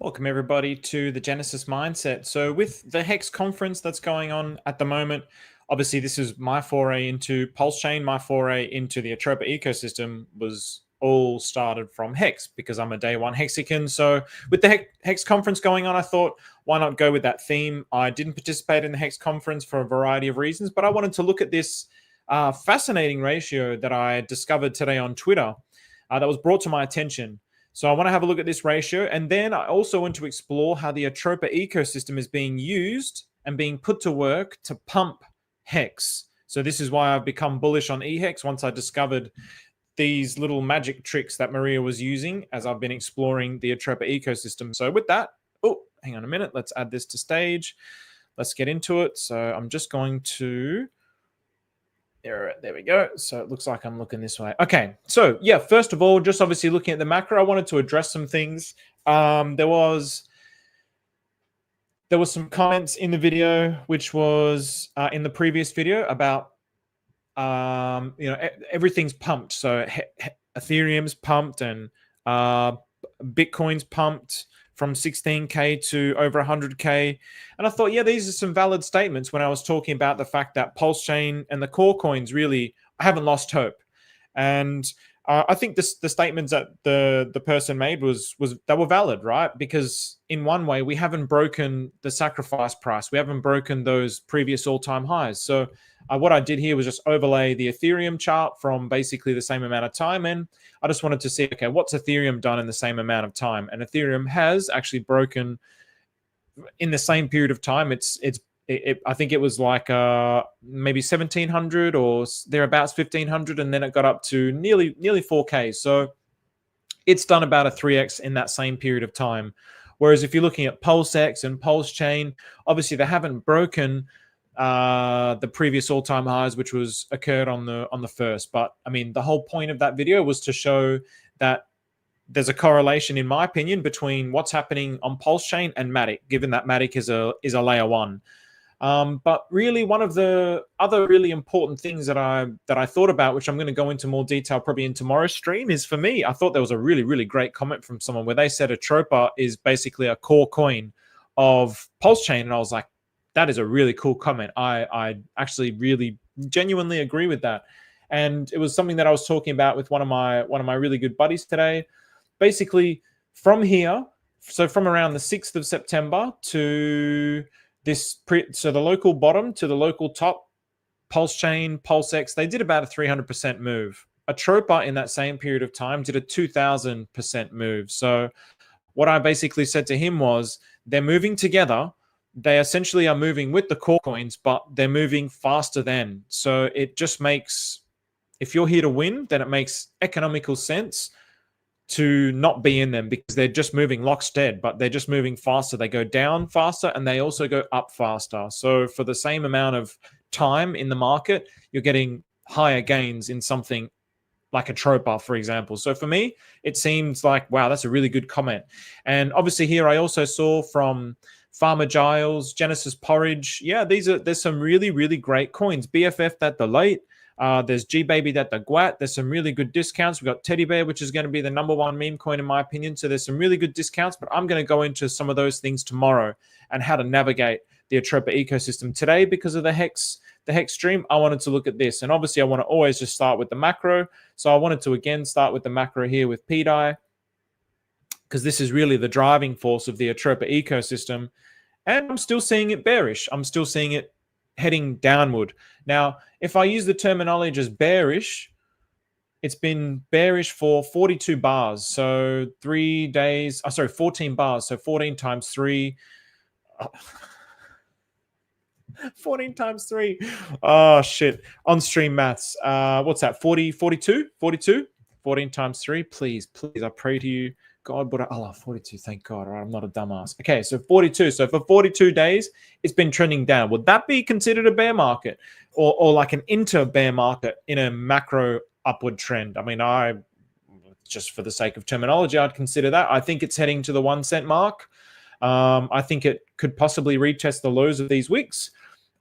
Welcome everybody to the Genesis Mindset. So with the HEX conference that's going on at the moment, obviously this is my foray into Pulse Chain. My foray into the Atropa ecosystem was all started from HEX because I'm a day one Hexican. So with the HEX conference going on, I thought, why not go with that theme? I didn't participate in the HEX conference for a variety of reasons, but I wanted to look at this fascinating ratio that I discovered today on Twitter that was brought to my attention. So I want to have a look at this ratio. And then I also want to explore how the Atropa ecosystem is being used and being put to work to pump HEX. So this is why I've become bullish on eHEX once I discovered these little magic tricks that Maria was using as I've been exploring the Atropa ecosystem. So with that, oh, hang on a minute. Let's add this to stage. Let's get into it. So I'm just going to... There we go. So it looks like I'm looking this way. Okay. So yeah, first of all, just obviously looking at the macro, I wanted to address some things. There was some comments in the video, which was in the previous video about, everything's pumped. So Ethereum's pumped and Bitcoin's pumped from 16K to over 100K. And I thought, yeah, these are some valid statements when I was talking about the fact that Pulse Chain and the core coins really haven't lost hope. And I think the statements that the person made was they were valid, right? Because in one way, we haven't broken the sacrifice price. We haven't broken those previous all-time highs. So what I did here was just overlay the Ethereum chart from basically the same amount of time. And I just wanted to see, okay, what's Ethereum done in the same amount of time? And Ethereum has actually broken in the same period of time. I think it was like maybe 1,700 or thereabouts 1,500, and then it got up to nearly 4K. So it's done about a 3x in that same period of time. Whereas if you're looking at PulseX and Pulse Chain, obviously they haven't broken the previous all-time highs, which was occurred on the first. But I mean, the whole point of that video was to show that there's a correlation, in my opinion, between what's happening on Pulse Chain and Matic, given that Matic is a layer one. But really, one of the other really important things that I thought about, which I'm going to go into more detail probably in tomorrow's stream, is for me, I thought there was a really, really great comment from someone where they said Atropa is basically a core coin of Pulse Chain. And I was like, that is a really cool comment. I actually really genuinely agree with that. And it was something that I was talking about with one of my really good buddies today. Basically, from here, so from around the 6th of September to so the local bottom to the local top, Pulse Chain, PulseX, they did about a 300% move. Atropa in that same period of time did a 2,000% move. So what I basically said to him was, they're moving together. They essentially are moving with the core coins, but they're moving faster than. So it just makes, if you're here to win, then it makes economical sense to not be in them because they're just moving lockstep, but they're just moving faster. They go down faster and they also go up faster. So for the same amount of time in the market, you're getting higher gains in something like Atropa, for example. So for me, it seems like, wow, that's a really good comment. And obviously here I also saw from Farmer Giles, Genesis Porridge. Yeah, there's some really, really great coins. BFF that the late. There's G-Baby that the Gwat. There's some really good discounts. We've got Teddy Bear, which is going to be the #1 meme coin in my opinion. So there's some really good discounts, but I'm going to go into some of those things tomorrow and how to navigate the Atropa ecosystem. Today, because of the HEX stream, I wanted to look at this. And obviously I want to always just start with the macro. So I wanted to again start with the macro here with pDAI, because this is really the driving force of the Atropa ecosystem. And I'm still seeing it bearish. I'm still seeing it heading downward. Now, if I use the terminology as bearish, it's been bearish for 42 bars. So 3 days, 14 bars. So 14 times 3. 14 times 3. Oh, shit. On stream maths. What's that? 42? 14 times 3. Please, I pray to you. God, but 42. Thank God. All right, I'm not a dumbass. Okay, so 42. So for 42 days, it's been trending down. Would that be considered a bear market or like an inter-bear market in a macro upward trend? I mean, just for the sake of terminology, I'd consider that. I think it's heading to the 1 cent mark. I think it could possibly retest the lows of these wicks.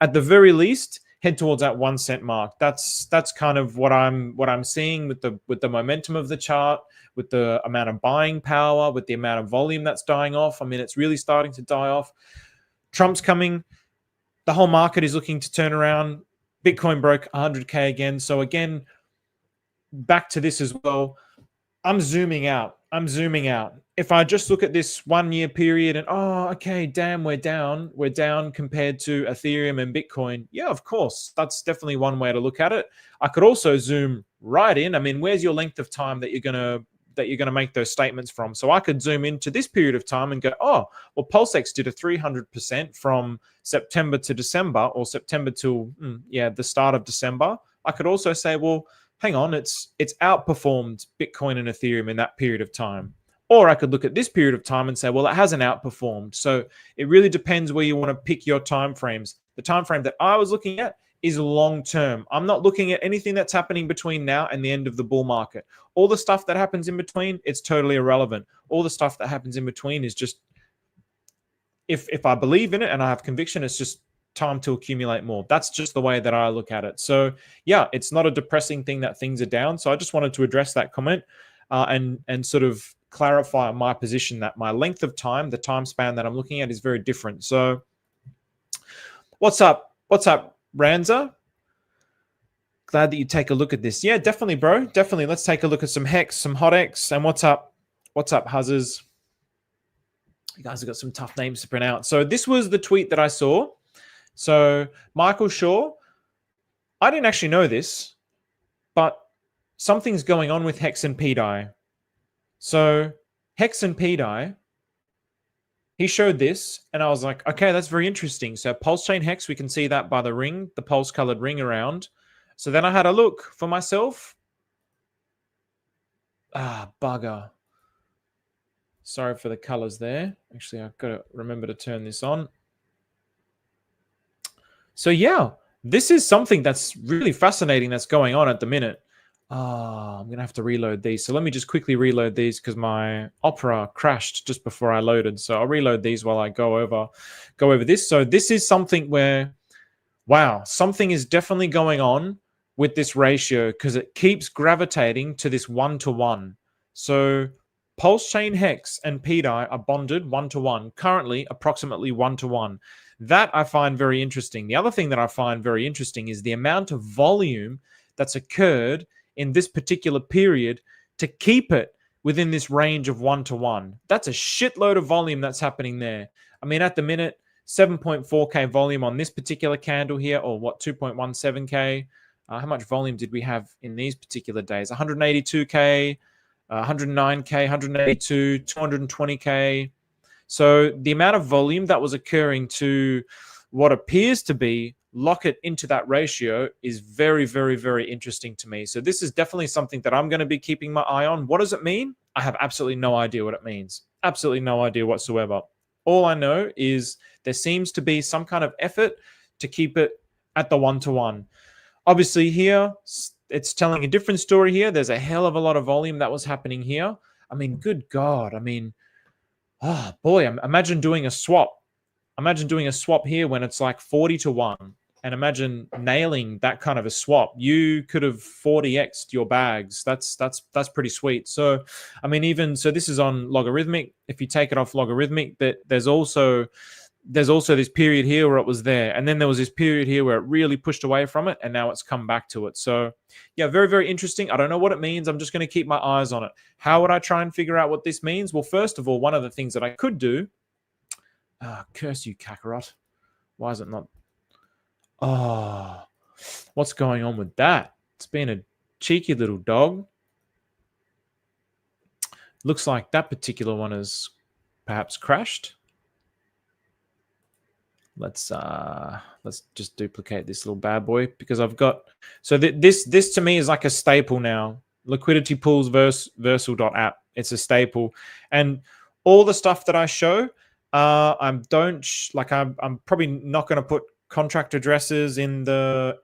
At the very least, head towards that 1 cent mark. That's kind of what I'm seeing with the momentum of the chart, with the amount of buying power, with the amount of volume that's dying off. I mean, it's really starting to die off. Trump's coming. The whole market is looking to turn around. Bitcoin broke 100K again. So again, back to this as well. I'm zooming out. If I just look at this 1 year period and, oh, okay, damn, we're down. We're down compared to Ethereum and Bitcoin. Yeah, of course. That's definitely one way to look at it. I could also zoom right in. I mean, where's your length of time that you're gonna make those statements from? So I could zoom into this period of time and go, oh, well, PulseX did a 300% from September to December, or September till the start of December. I could also say, well, hang on, it's outperformed Bitcoin and Ethereum in that period of time. Or I could look at this period of time and say, well, it hasn't outperformed. So it really depends where you want to pick your time frames. The time frame that I was looking at is long term. I'm not looking at anything that's happening between now and the end of the bull market. All the stuff that happens in between, it's totally irrelevant. All the stuff that happens in between is just, if I believe in it and I have conviction, it's just time to accumulate more. That's just the way that I look at it. So yeah, it's not a depressing thing that things are down. So I just wanted to address that comment and sort of clarify my position that my length of time, the time span that I'm looking at, is very different. So what's up? Ranza? Glad that you take a look at this. Yeah, definitely, bro. Definitely. Let's take a look at some HEX, some HotX, and what's up? What's up, Huzzers? You guys have got some tough names to pronounce. So this was the tweet that I saw. So Michael Shaw, I didn't actually know this, but something's going on with HEX and PDAI. So HEX and PDAI, he showed this, and I was like, okay, that's very interesting. So pulse chain HEX, we can see that by the ring, the pulse colored ring around. So then I had a look for myself. Ah, bugger. Sorry for the colors there. Actually, I've got to remember to turn this on. So yeah, this is something that's really fascinating that's going on at the minute. I'm going to have to reload these. So let me just quickly reload these because my Opera crashed just before I loaded. So I'll reload these while I go over this. So this is something where, wow, something is definitely going on with this ratio because it keeps gravitating to this 1-to-1. So Pulse Chain HEX and pDAI are bonded 1-to-1, currently approximately 1-to-1. That I find very interesting. The other thing that I find very interesting is the amount of volume that's occurred in this particular period to keep it within this range of 1-to-1. That's a shitload of volume that's happening there. I mean, at the minute, 7.4K volume on this particular candle here, or what, 2.17K. How much volume did we have in these particular days? 182K, 109K, 182, 220K. So the amount of volume that was occurring to what appears to be lock it into that ratio is very, very, very interesting to me. So this is definitely something that I'm going to be keeping my eye on. What does it mean? I have absolutely no idea what it means. Absolutely no idea whatsoever. All I know is there seems to be some kind of effort to keep it at the 1-to-1. Obviously here, it's telling a different story here. There's a hell of a lot of volume that was happening here. I mean, good God. I mean, oh boy, imagine doing a swap. Imagine doing a swap here when it's like 40-to-1. And imagine nailing that kind of a swap. You could have 40x'd your bags. That's pretty sweet. So, I mean, even so, this is on logarithmic. If you take it off logarithmic, there's also this period here where it was there, and then there was this period here where it really pushed away from it, and now it's come back to it. So, yeah, very, very interesting. I don't know what it means. I'm just going to keep my eyes on it. How would I try and figure out what this means? Well, first of all, one of the things that I could do. Curse you, Kakarot. Why is it not? Oh, what's going on with that? It's been a cheeky little dog. Looks like that particular one has perhaps crashed. Let's just duplicate this little bad boy because I've got, so this to me is like a staple now. Liquidity pools Versal.app. It's a staple, and all the stuff that I show, I'm probably not going to put contract addresses in the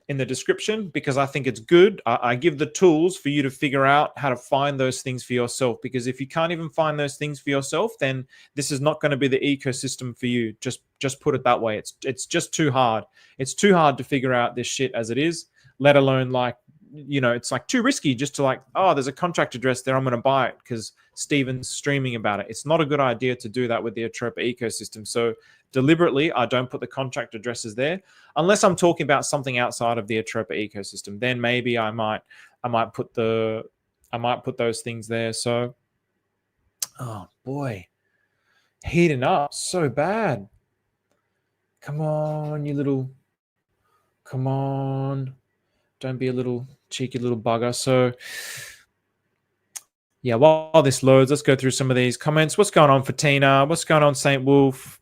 description because I think it's good. I give the tools for you to figure out how to find those things for yourself, because if you can't even find those things for yourself, then this is not going to be the ecosystem for you. Just put it that way. It's just too hard. It's too hard to figure out this shit as it is, let alone like you know, it's like too risky just to like, oh, there's a contract address there, I'm going to buy it because Steven's streaming about it. It's not a good idea to do that with the Atropa ecosystem. So deliberately, I don't put the contract addresses there unless I'm talking about something outside of the Atropa ecosystem. Then maybe I might put those things there. So, oh boy, heating up so bad. Come on, you little, come on. Don't be a little cheeky little bugger. So yeah, while this loads, let's go through some of these comments. What's going on for Tina? What's going on, St. Wolf?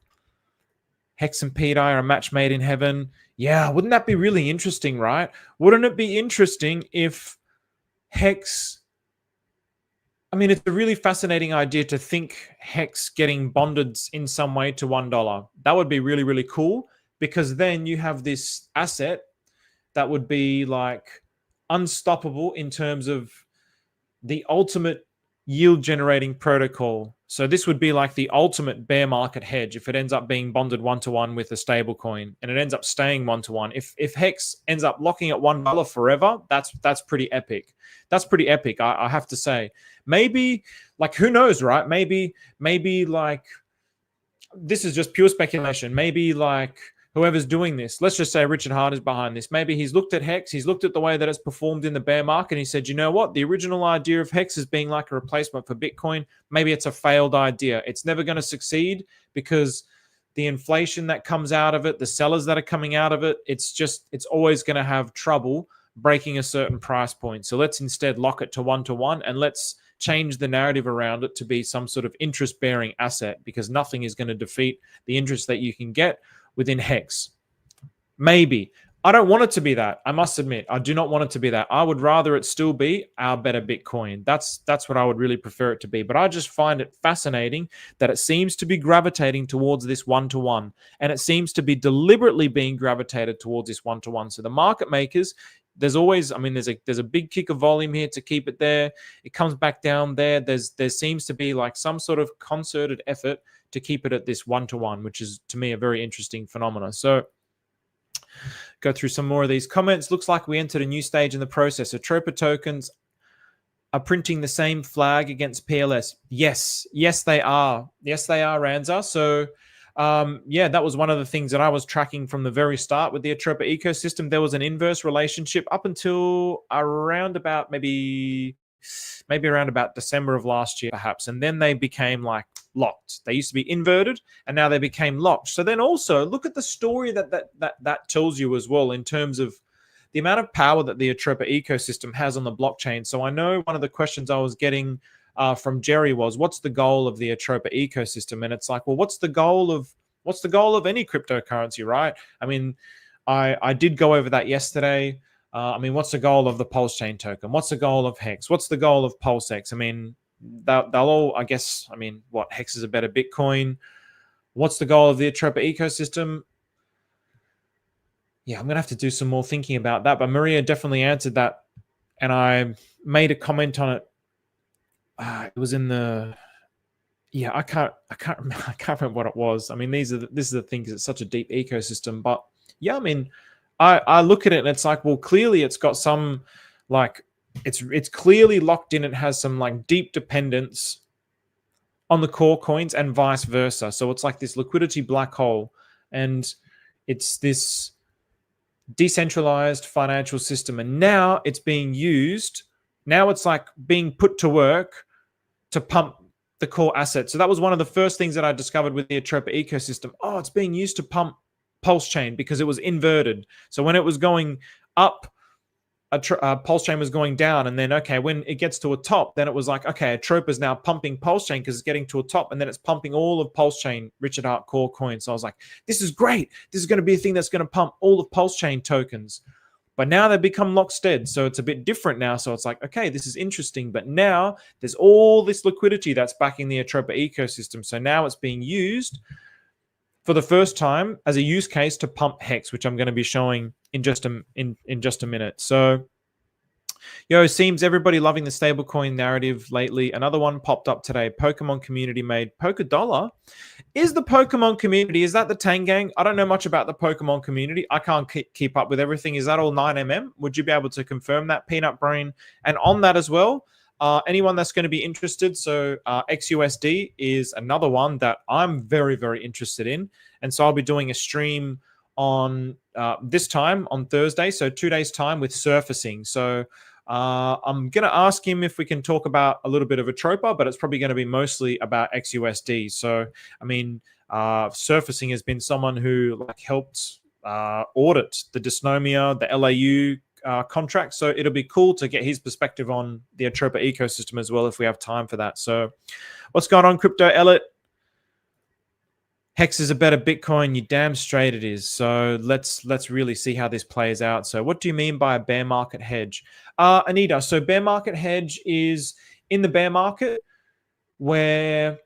Hex and pDAI are a match made in heaven. Yeah, wouldn't that be really interesting, right? Wouldn't it be interesting if Hex... I mean, it's a really fascinating idea to think Hex getting bonded in some way to $1. That would be really, really cool, because then you have this asset that would be like unstoppable in terms of the ultimate yield generating protocol. So this would be like the ultimate bear market hedge if it ends up being bonded one-to-one with a stable coin and it ends up staying one-to-one. If Hex ends up locking at $1 forever, that's pretty epic. That's pretty epic, I have to say. Maybe, like, who knows, right? Maybe like, this is just pure speculation. Maybe like whoever's doing this, let's just say Richard Hart is behind this. Maybe he's looked at Hex, he's looked at the way that it's performed in the bear market, and he said, you know what? The original idea of Hex as being like a replacement for Bitcoin, maybe it's a failed idea. It's never going to succeed because the inflation that comes out of it, the sellers that are coming out of it, it's always going to have trouble breaking a certain price point. So let's instead lock it to one-to-one, and let's change the narrative around it to be some sort of interest-bearing asset, because nothing is going to defeat the interest that you can get within Hex. Maybe. I don't want it to be that. I must admit, I do not want it to be that. I would rather it still be our better Bitcoin. That's what I would really prefer it to be. But I just find it fascinating that it seems to be gravitating towards this one-to-one, and it seems to be deliberately being gravitated towards this one-to-one. So the market makers, there's always, I mean, there's a big kick of volume here to keep it there. It comes back down there. There seems to be like some sort of concerted effort to keep it at this one-to-one, which is, to me, a very interesting phenomenon. So go through some more of these comments. Looks like we entered a new stage in the process. Atropa tokens are printing the same flag against PLS. Yes, they are. Yes, they are, Ranza. So yeah, that was one of the things that I was tracking from the very start with the Atropa ecosystem. There was an inverse relationship up until around about maybe around about December of last year, perhaps. And then they became like locked. They used to be inverted, and now they became locked. So then also look at the story that tells you as well, in terms of the amount of power that the Atropa ecosystem has on the blockchain. So I know one of the questions I was getting from Jerry was, what's the goal of the Atropa ecosystem? And it's like, well, what's the goal of any cryptocurrency, right? I mean, I did go over that yesterday. I mean, what's the goal of the Pulse Chain token? What's the goal of Hex? What's the goal of PulseX? I mean, they'll all, I guess, I mean, what, Hex is a better Bitcoin? What's the goal of the Atropa ecosystem? Yeah, I'm going to have to do some more thinking about that. But Maria definitely answered that, and I made a comment on it. It was in the... Yeah, I can't remember what it was. I mean, this is the thing, because it's such a deep ecosystem. But yeah, I mean, I look at it and it's like, well, clearly it's got some, like, it's clearly locked in. It has some like deep dependence on the core coins and vice versa. So it's like this liquidity black hole, and it's this decentralized financial system. And now it's being used. Now it's like being put to work to pump the core asset. So that was one of the first things that I discovered with the Atropa ecosystem. Oh, it's being used to pump Pulse Chain because it was inverted. So when it was going up, Pulse Chain was going down, and then, okay, when it gets to a top, then it was like, okay, Atropa is now pumping Pulse Chain because it's getting to a top, and then it's pumping all of Pulse Chain Richard Hart core coins. So I was like, this is great. This is going to be a thing that's going to pump all of Pulse Chain tokens. But now they've become lockstead, so it's a bit different now. So it's like, okay, this is interesting. But now there's all this liquidity that's backing the Atropa ecosystem. So now it's being used for the first time as a use case to pump Hex, which I'm going to be showing in just a minute. So Yo, seems everybody loving the stablecoin narrative lately. Another one popped up today. Pokemon community made Poker Dollar. Is the Pokemon community, is that the Tang Gang? I don't know much about the Pokemon community. I can't keep up with everything. Is that all 9mm? Would you be able to confirm that, Peanut Brain? And on that as well, anyone that's going to be interested, so XUSD is another one that I'm very, very interested in. And so I'll be doing a stream on this time on Thursday, so 2 days time with surfacing. So I'm going to ask him if we can talk about a little bit of Atropa, but it's probably going to be mostly about XUSD. So, I mean, surfacing has been someone who helped audit the dysnomia, the LAU contract. So it'll be cool to get his perspective on the Atropa ecosystem as well if we have time for that. So what's going on, Crypto Elliot? Hex is a better Bitcoin. You damn straight it is. So let's really see how this plays out. So what do you mean by a bear market hedge? Anita, so bear market hedge is in the bear market where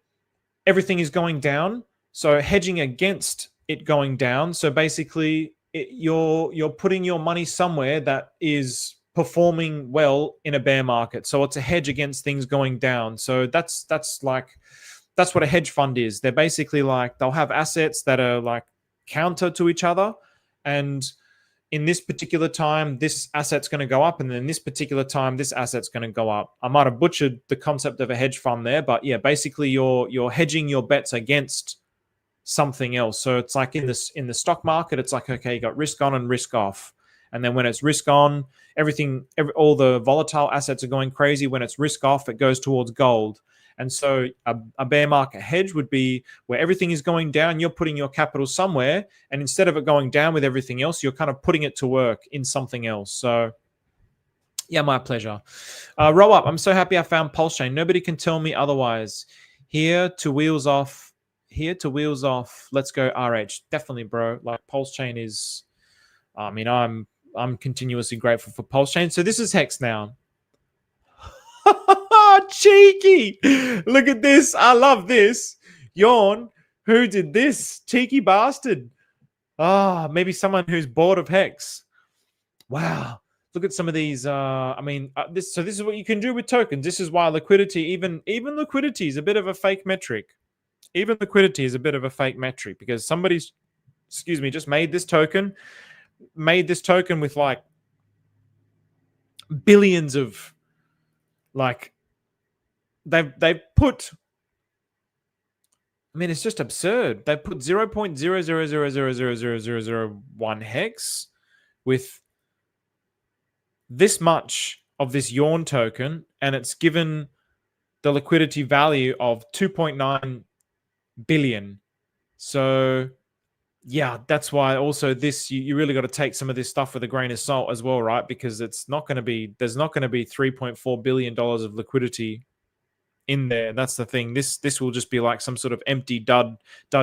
everything is going down. So hedging against it going down. So basically you're putting your money somewhere that is performing well in a bear market. So it's a hedge against things going down. So that's what a hedge fund is. They're basically they'll have assets that are counter to each other. And in this particular time, this asset's going to go up. And then this particular time, this asset's going to go up. I might have butchered the concept of a hedge fund there, but yeah, basically you're hedging your bets against something else. So it's like in the stock market, it's like, okay, you got risk on and risk off. And then when it's risk on, all the volatile assets are going crazy. When it's risk off, it goes towards gold. And so a bear market hedge would be where everything is going down, you're putting your capital somewhere, and instead of it going down with everything else, you're kind of putting it to work in something else. So yeah, my pleasure. Roll up. I'm so happy I found Pulse Chain. Nobody can tell me otherwise. Here to wheels off. Let's go RH. Definitely, bro. Pulse Chain is, I mean, I'm continuously grateful for Pulse Chain. So this is Hex now. Cheeky. Look at this. I love this. Yawn. Who did this? Cheeky bastard. Maybe someone who's bored of Hex. Wow. Look at some of these. This is what you can do with tokens. This is why liquidity, even liquidity is a bit of a fake metric. Even liquidity is a bit of a fake metric because somebody's, just made this token with billions of they've put, I mean, it's just absurd. They put 0.000000001 hex with this much of this yawn token, and it's given the liquidity value of 2.9 billion. So yeah, that's why also this, you really got to take some of this stuff with a grain of salt as well, right? Because there's not going to be $3.4 billion of liquidity in there. That's the thing. This will just be like some sort of empty dud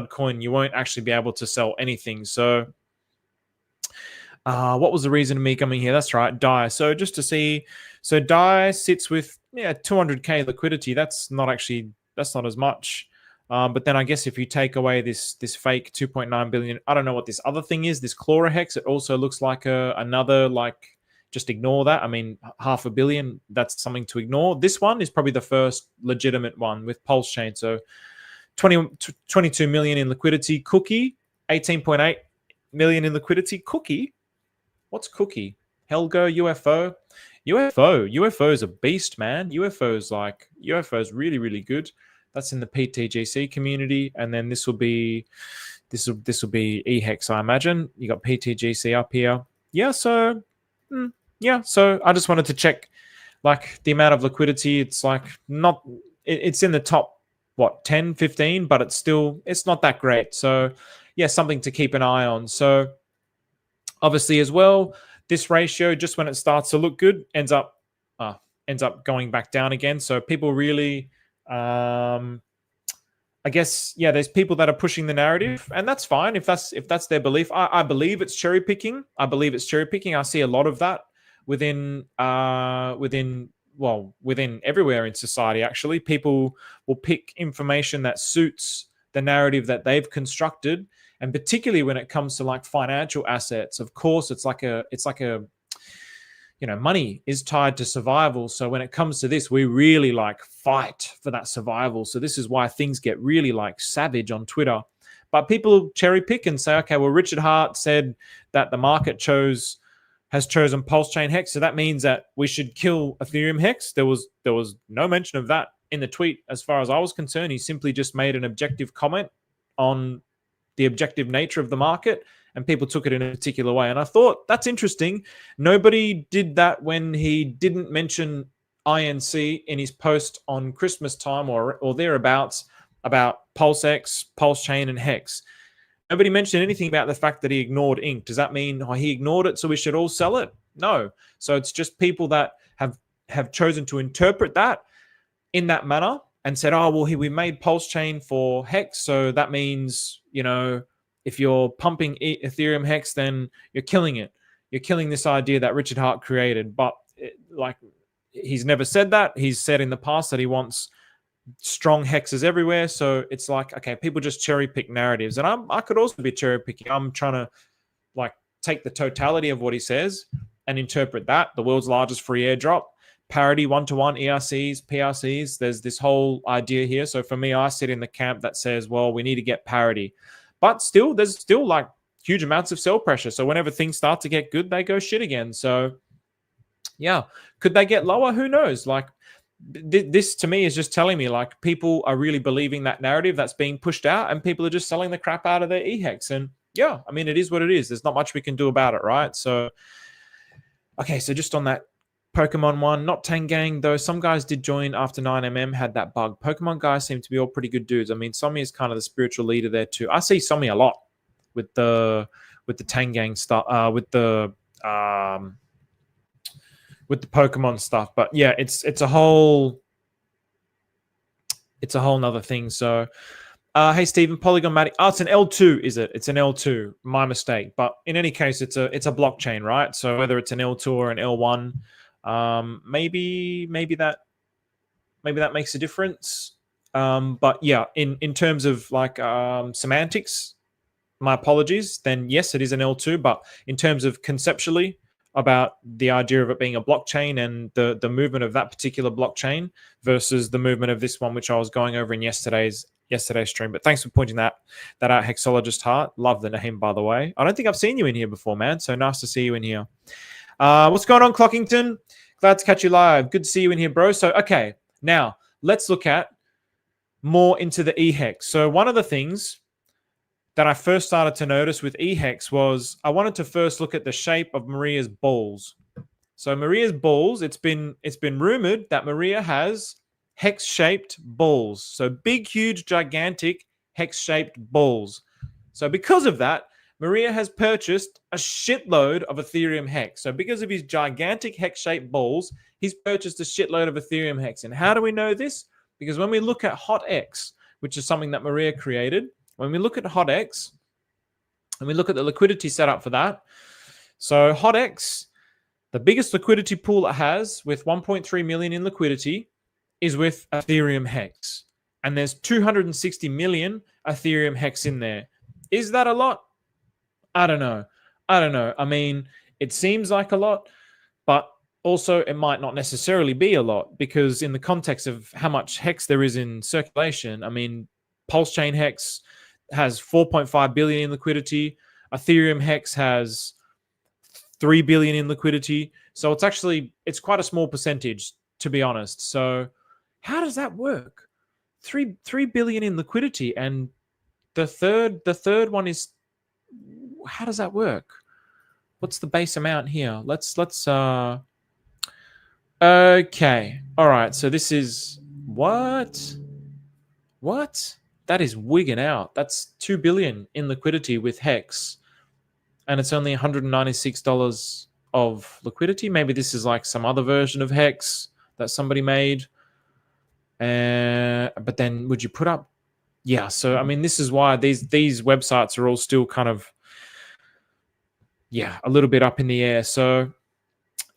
coin. You won't actually be able to sell anything. So what was the reason of me coming here? That's right, Dai. So just to see, so Dai sits with 200k liquidity. That's not as much. But then I guess if you take away this fake 2.9 billion, I don't know what this other thing is, this Chlora Hex, it also looks like another, just ignore that. I mean, $500 million, that's something to ignore. This one is probably the first legitimate one with Pulse Chain. So 22 million in liquidity. Cookie, 18.8 million in liquidity. Cookie? What's Cookie? Helgo, UFO? UFO is a beast, man. UFO is really, really good. That's in the PTGC community, and then this will be eHEX, I imagine. You got PTGC up here. Yeah, so so I just wanted to check the amount of liquidity. It's it's in the top 10, 15, but it's not that great. So yeah, something to keep an eye on. So obviously as well, this ratio, just when it starts to look good, ends up going back down again. So people really, I guess, there's people that are pushing the narrative, and that's fine if that's their belief. I believe it's cherry picking. I see a lot of that within everywhere in society. Actually, people will pick information that suits the narrative that they've constructed, and particularly when it comes to financial assets. Of course, it's like a money is tied to survival. So when it comes to this, we really like fight for that survival. So this is why things get really like savage on Twitter. But people cherry pick and say, okay, well, Richard Hart said that the market has chosen Pulse Chain Hex, so that means that we should kill Ethereum Hex. There was no mention of that in the tweet as far as I was concerned. He simply just made an objective comment on the objective nature of the market, and people took it in a particular way. And I thought, that's interesting. Nobody did that when he didn't mention INC in his post on Christmas time or thereabouts about PulseX, Pulse Chain, and Hex. Nobody mentioned anything about the fact that he ignored Inc. Does that mean he ignored it, so we should all sell it? No. So it's just people that have chosen to interpret that in that manner and said, oh, well, we made Pulse Chain for Hex, so that means, if you're pumping Ethereum Hex, then you're killing it. You're killing this idea that Richard Hart created. But he's never said that. He's said in the past that he wants strong hexes everywhere. So it's like, okay, people just cherry pick narratives. And I could also be cherry picking. I'm trying to take the totality of what he says and interpret that. The world's largest free airdrop, parity, one-to-one, ERCs, PRCs. There's this whole idea here. So for me, I sit in the camp that says, well, we need to get parity. But still, there's still like huge amounts of sell pressure. So whenever things start to get good, they go shit again. So yeah, could they get lower? Who knows? This to me is just telling me people are really believing that narrative that's being pushed out, and people are just selling the crap out of their eHEX. And yeah, I mean, it is what it is. There's not much we can do about it, right? So, okay, so just on that Pokemon one, not Tangang, though some guys did join after 9mm had that bug. Pokemon guys seem to be all pretty good dudes. I mean, Somi is kind of the spiritual leader there too. I see Somi a lot with the Tangang stuff, with the Pokemon stuff. But yeah, it's a whole nother thing. So hey Stephen, Polygon Matic. Oh, it's an L2, is it? It's an L2. My mistake. But in any case, it's a blockchain, right? So whether it's an L2 or an L1, maybe that makes a difference. But yeah, in terms of semantics, my apologies, then yes, it is an L2. But in terms of conceptually about the idea of it being a blockchain and the movement of that particular blockchain versus the movement of this one, which I was going over in yesterday's stream. But thanks for pointing that out, Hexologist Heart. Love the name, by the way. I don't think I've seen you in here before, man. So nice to see you in here. What's going on, Clockington? Glad to catch you live. Good to see you in here, bro. So, okay, now let's look at more into the eHEX. So one of the things that I first started to notice with eHEX was I wanted to first look at the shape of Maria's balls. So Maria's balls, it's been rumored that Maria has hex-shaped balls. So big, huge, gigantic hex-shaped balls. So because of that, Maria has purchased a shitload of Ethereum Hex. So because of his gigantic hex-shaped balls, he's purchased a shitload of Ethereum Hex. And how do we know this? Because when we look at HotX, which is something that Maria created, when we look at HotX and we look at the liquidity setup for that, so HotX, the biggest liquidity pool it has with 1.3 million in liquidity is with Ethereum Hex. And there's 260 million Ethereum Hex in there. Is that a lot? I don't know. I mean, it seems like a lot, but also it might not necessarily be a lot, because in the context of how much Hex there is in circulation, I mean, Pulse Chain Hex has 4.5 billion in liquidity. Ethereum Hex has 3 billion in liquidity. So it's quite a small percentage, to be honest. So how does that work? 3 billion in liquidity, and the third one is, how does that work? What's the base amount here? Let's okay. All right. So this is what? That is wigging out. That's 2 billion in liquidity with Hex, and it's only $196 of liquidity. Maybe this is like some other version of Hex that somebody made. But then would you put up? Yeah. So I mean, this is why these websites are all still kind of, yeah, a little bit up in the air. So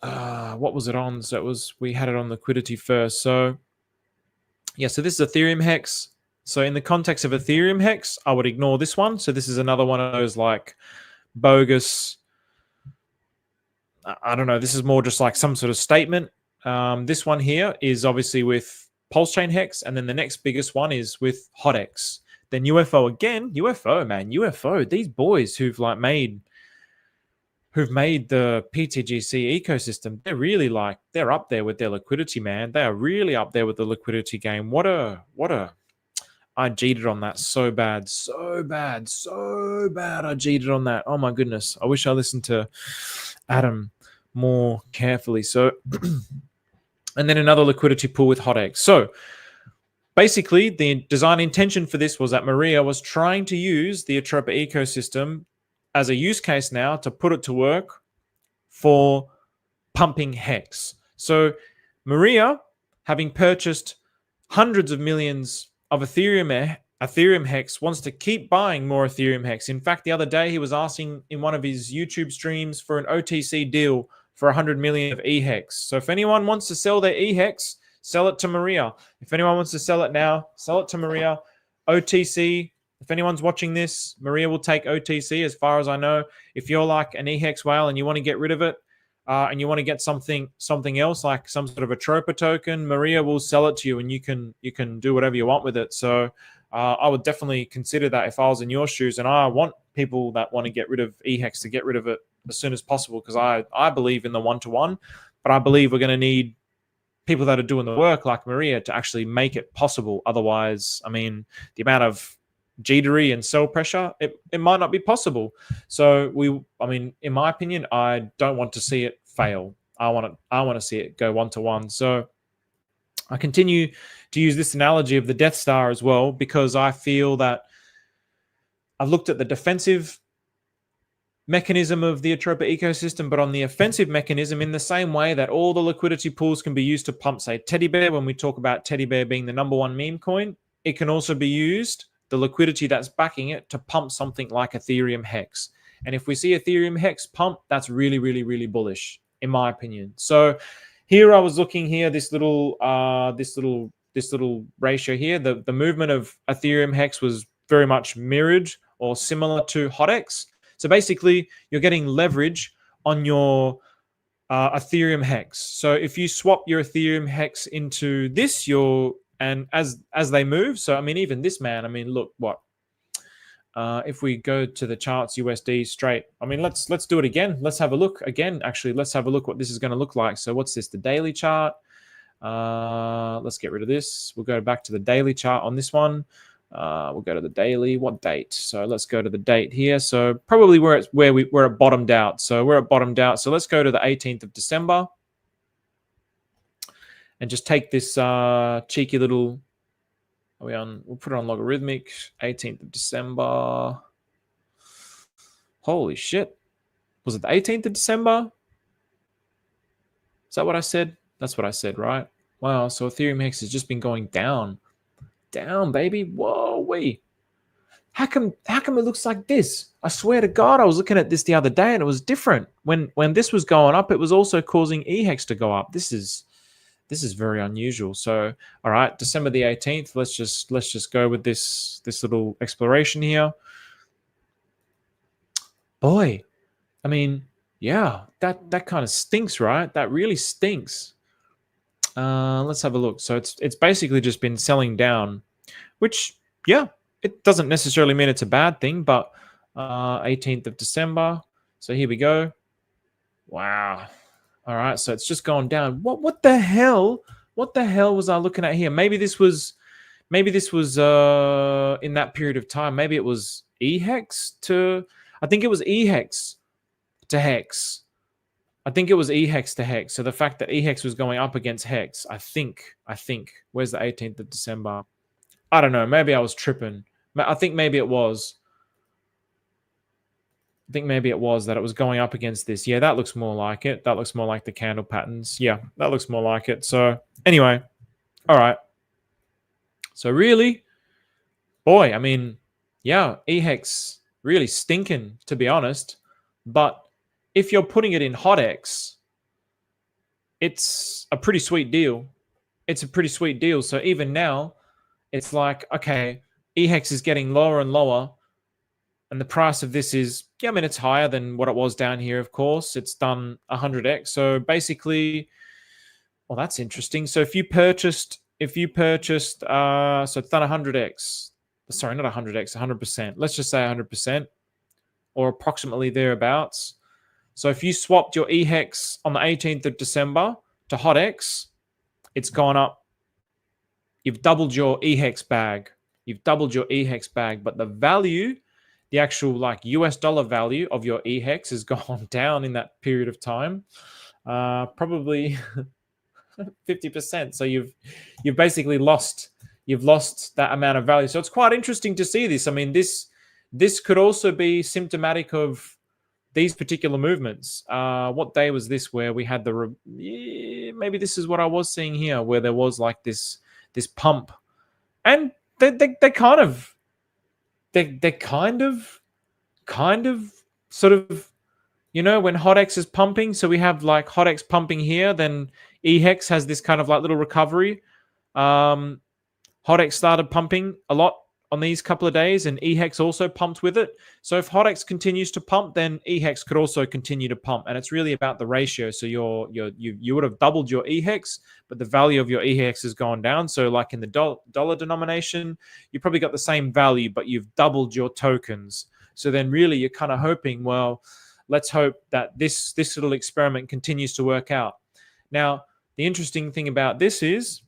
what was it on? So we had it on liquidity first. So yeah, so this is Ethereum Hex. So in the context of Ethereum Hex, I would ignore this one. So this is another one of those like bogus I don't know. This is more just like some sort of statement. This one here is obviously with Pulse Chain Hex, and then the next biggest one is with HotX. Then UFO again. UFO, man, UFO. These boys who've made the PTGC ecosystem, they're really they're up there with their liquidity, man. They are really up there with the liquidity game. What a I cheated on that so bad. I cheated on that. Oh my goodness. I wish I listened to Adam more carefully. So, and then another liquidity pool with HotX. So basically the design intention for this was that Maria was trying to use the Atropa ecosystem as a use case now to put it to work for Pumping Hex. So Maria, having purchased hundreds of millions of Ethereum Hex, wants to keep buying more Ethereum Hex. In fact, the other day he was asking in one of his YouTube streams for an OTC deal for 100 million of eHEX. So if anyone wants to sell their eHEX, sell it to Maria. If anyone wants to sell it now, sell it to Maria. OTC, if anyone's watching this, Maria will take OTC as far as I know. If you're like an eHEX whale and you want to get rid of it, and you want to get something else like some sort of a Atropa token, Maria will sell it to you, and you can do whatever you want with it. So I would definitely consider that if I was in your shoes, and I want people that want to get rid of eHEX to get rid of it as soon as possible, because I believe in the one-to-one, but I believe we're going to need people that are doing the work like Maria to actually make it possible. Otherwise, I mean, the amount of jittery and sell pressure, it might not be possible. So in my opinion, I don't want to see it fail. I want to see it go one-to-one. So I continue to use this analogy of the Death Star as well, because I feel that I've looked at the defensive mechanism of the Atropa ecosystem, but on the offensive mechanism, in the same way that all the liquidity pools can be used to pump, say, Teddy Bear, when we talk about Teddy Bear being the #1 meme coin, it can also be used, the liquidity that's backing it, to pump something like Ethereum Hex. And if we see Ethereum Hex pump, that's really, really, really bullish, in my opinion. So here I was looking here, this little ratio here, the movement of Ethereum Hex was very much mirrored or similar to HotX. So basically, you're getting leverage on your Ethereum Hex. So if you swap your Ethereum Hex into this, and as they move, so I mean, even this man, I mean, look what if we go to the charts USD straight. I mean, let's do it again. Let's have a look again. Actually, let's have a look what this is going to look like. So what's this? The daily chart. Let's get rid of this. We'll go back to the daily chart on this one. We'll go to the daily. What date? So let's go to the date here. So probably where it bottomed out. So we're at bottomed out. So let's go to the 18th of December and just take this cheeky little. We'll put it on logarithmic. 18th of December. Holy shit! Was it the 18th of December? Is that what I said? That's what I said, right? Wow. So Ethereum Hex has just been going down. Down, baby. Whoa, wait. How come it looks like this? I swear to God, I was looking at this the other day and it was different. When this was going up, it was also causing eHEX to go up. This is very unusual. So, all right, December the 18th. Let's just go with this little exploration here. Boy, I mean, yeah, that kind of stinks, right? That really stinks. Let's have a look. So it's basically just been selling down, which, yeah, it doesn't necessarily mean it's a bad thing, but 18th of December. So here we go. Wow. All right. So it's just gone down. What the hell? What the hell was I looking at here? Maybe this was in that period of time. Maybe it was eHEX to, I think it was eHEX to Hex. I think it was eHEX to Hex. So the fact that eHEX was going up against Hex, I think, where's the 18th of December? I don't know. Maybe I was tripping. I think maybe it was. I think maybe it was that it was going up against this. Yeah, that looks more like it. That looks more like the candle patterns. Yeah, that looks more like it. So anyway, all right. So really, boy, I mean, yeah, eHEX really stinking, to be honest. But if you're putting it in HotX, it's a pretty sweet deal. It's a pretty sweet deal. So even now, it's like, okay, eHEX is getting lower and lower. And the price of this is, yeah, I mean, it's higher than what it was down here, of course. It's done 100x. So basically, well, that's interesting. So if you purchased, so it's done 100x. Sorry, not 100x, 100%. Let's just say 100% or approximately thereabouts. So if you swapped your eHEX on the 18th of December to HotX, it's gone up. You've doubled your eHEX bag. You've doubled your eHEX bag, but the value, the actual like US dollar value of your eHEX has gone down in that period of time, probably 50%. So you've basically lost that amount of value. So it's quite interesting to see this. I mean, this could also be symptomatic of these particular movements. What day was this where we had maybe this is what I was seeing here, where there was like this pump, and they kind of sort of, you know, when HotX is pumping, so we have like HotX pumping here, then eHEX has this kind of like little recovery. HotX started pumping a lot on these couple of days, and eHEX also pumped with it. So if HotX continues to pump, then eHEX could also continue to pump, and it's really about the ratio. So you would have doubled your eHEX, but the value of your eHEX has gone down. So like in the dollar denomination, you probably got the same value, but you've doubled your tokens. So then really you're kind of hoping, well, let's hope that this little experiment continues to work out. Now, the interesting thing about this is,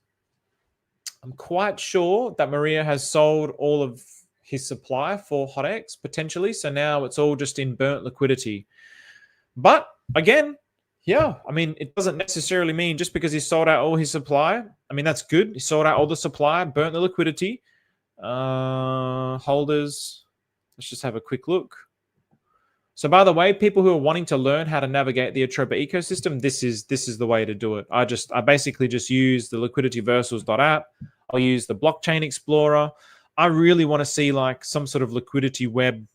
I'm quite sure that Maria has sold all of his supply for HotX potentially. So now it's all just in burnt liquidity. But again, yeah, I mean, it doesn't necessarily mean just because he sold out all his supply. I mean, that's good. He sold out all the supply, burnt the liquidity. Holders, let's just have a quick look. So by the way, people who are wanting to learn how to navigate the Atropa ecosystem, this is the way to do it. I basically just use the liquidityversals.app. I'll use the blockchain explorer. I really want to see like some sort of liquidity web,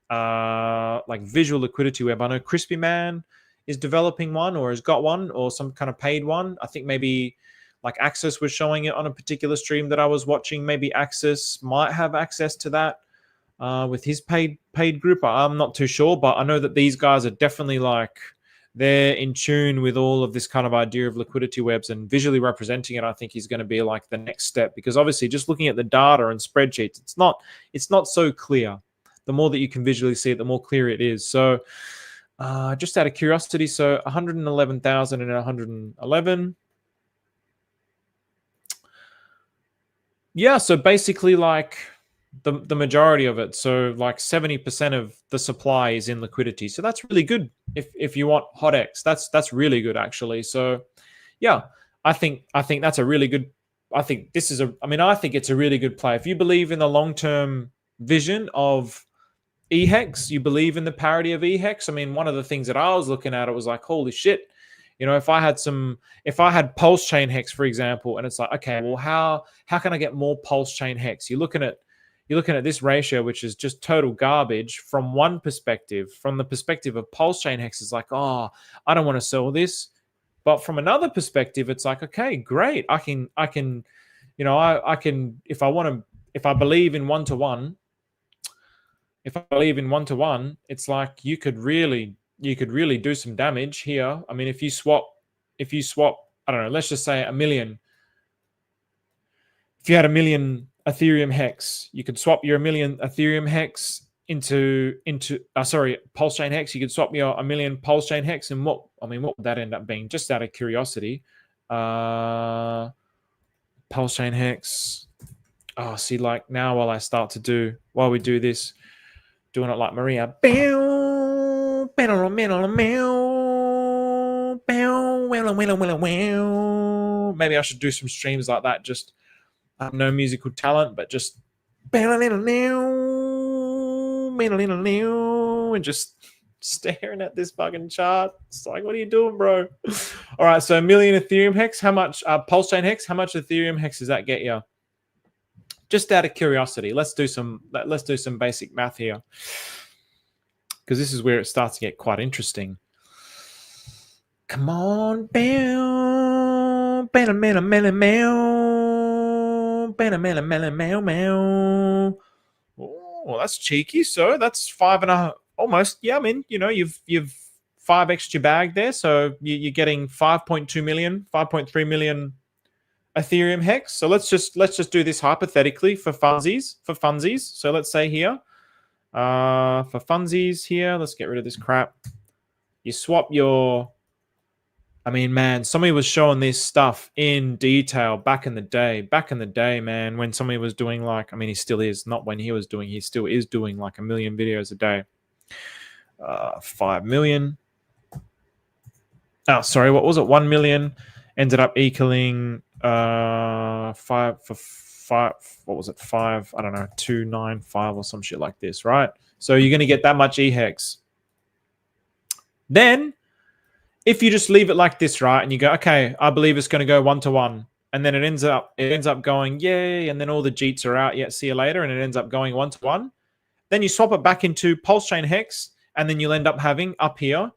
like visual liquidity web. I know Crispy Man is developing one, or has got one, or some kind of paid one. I think maybe like Access was showing it on a particular stream that I was watching. Maybe Access might have access to that. With his paid group, I'm not too sure, but I know that these guys are definitely like, they're in tune with all of this kind of idea of liquidity webs, and visually representing it, I think, is going to be like the next step, because obviously just looking at the data and spreadsheets, it's not so clear. The more that you can visually see it, the more clear it is. So just out of curiosity, so 111,000 and 111. Yeah, so basically like the majority of it, so like 70% of the supply is in liquidity. So that's really good if you want HotX. That's really good actually. So yeah, I think that's a really good, I think it's a really good play. If you believe in the long-term vision of eHEX, you believe in the parity of eHEX. I mean, one of the things that I was looking at, it was like, holy shit, you know, if I had pulse chain hex, for example, and it's like, okay, well, how can I get more pulse chain hex? You're looking at this ratio, which is just total garbage from one perspective. From the perspective of pulse chain hex, is like, oh, I don't want to sell this. But from another perspective, it's like, okay, great. I can, you know, I can, if I believe in one-to-one, it's like you could really do some damage here. I mean, if you swap, I don't know, let's just say 1 million. If you had 1 million Ethereum hex, you could swap your 1 million Ethereum hex into pulse chain hex. You could swap your 1 million pulse chain hex, and what would that end up being? Just out of curiosity, pulse chain hex. Oh, see, like now while we do this, doing it like Maria. Maybe I should do some streams like that. Just, I have no musical talent, but just and just staring at this fucking chart. It's like, what are you doing, bro? All right, so 1 million Ethereum hex. How much pulse chain hex? How much Ethereum hex does that get you? Just out of curiosity, let's do some basic math here, because this is where it starts to get quite interesting. Come on, well, that's cheeky. So that's 5.5, almost. Yeah, I mean, you know, you've 5x your bag there, so you're getting 5.2 million, 5.3 million Ethereum hex. So let's just do this hypothetically for funsies. So let's say here, for funsies here, let's get rid of this crap. You swap your, I mean, man, somebody was showing this stuff in detail back in the day. Back in the day, man, when somebody was doing like, I mean, he still is, not when he was doing, he still is doing like 1 million videos a day. 5 million. Oh, sorry, what was it? 1 million ended up equaling 5 for 5. What was it? 5, I don't know, 295 or some shit like this, right? So you're going to get that much eHEX. Then, if you just leave it like this, right, and you go, okay, I believe it's going to go 1-to-1, and then it ends up going, yay, and then all the jeets are out, yeah, see you later, and it ends up going 1-to-1. Then you swap it back into pulse chain hex, and then you'll end up having up here,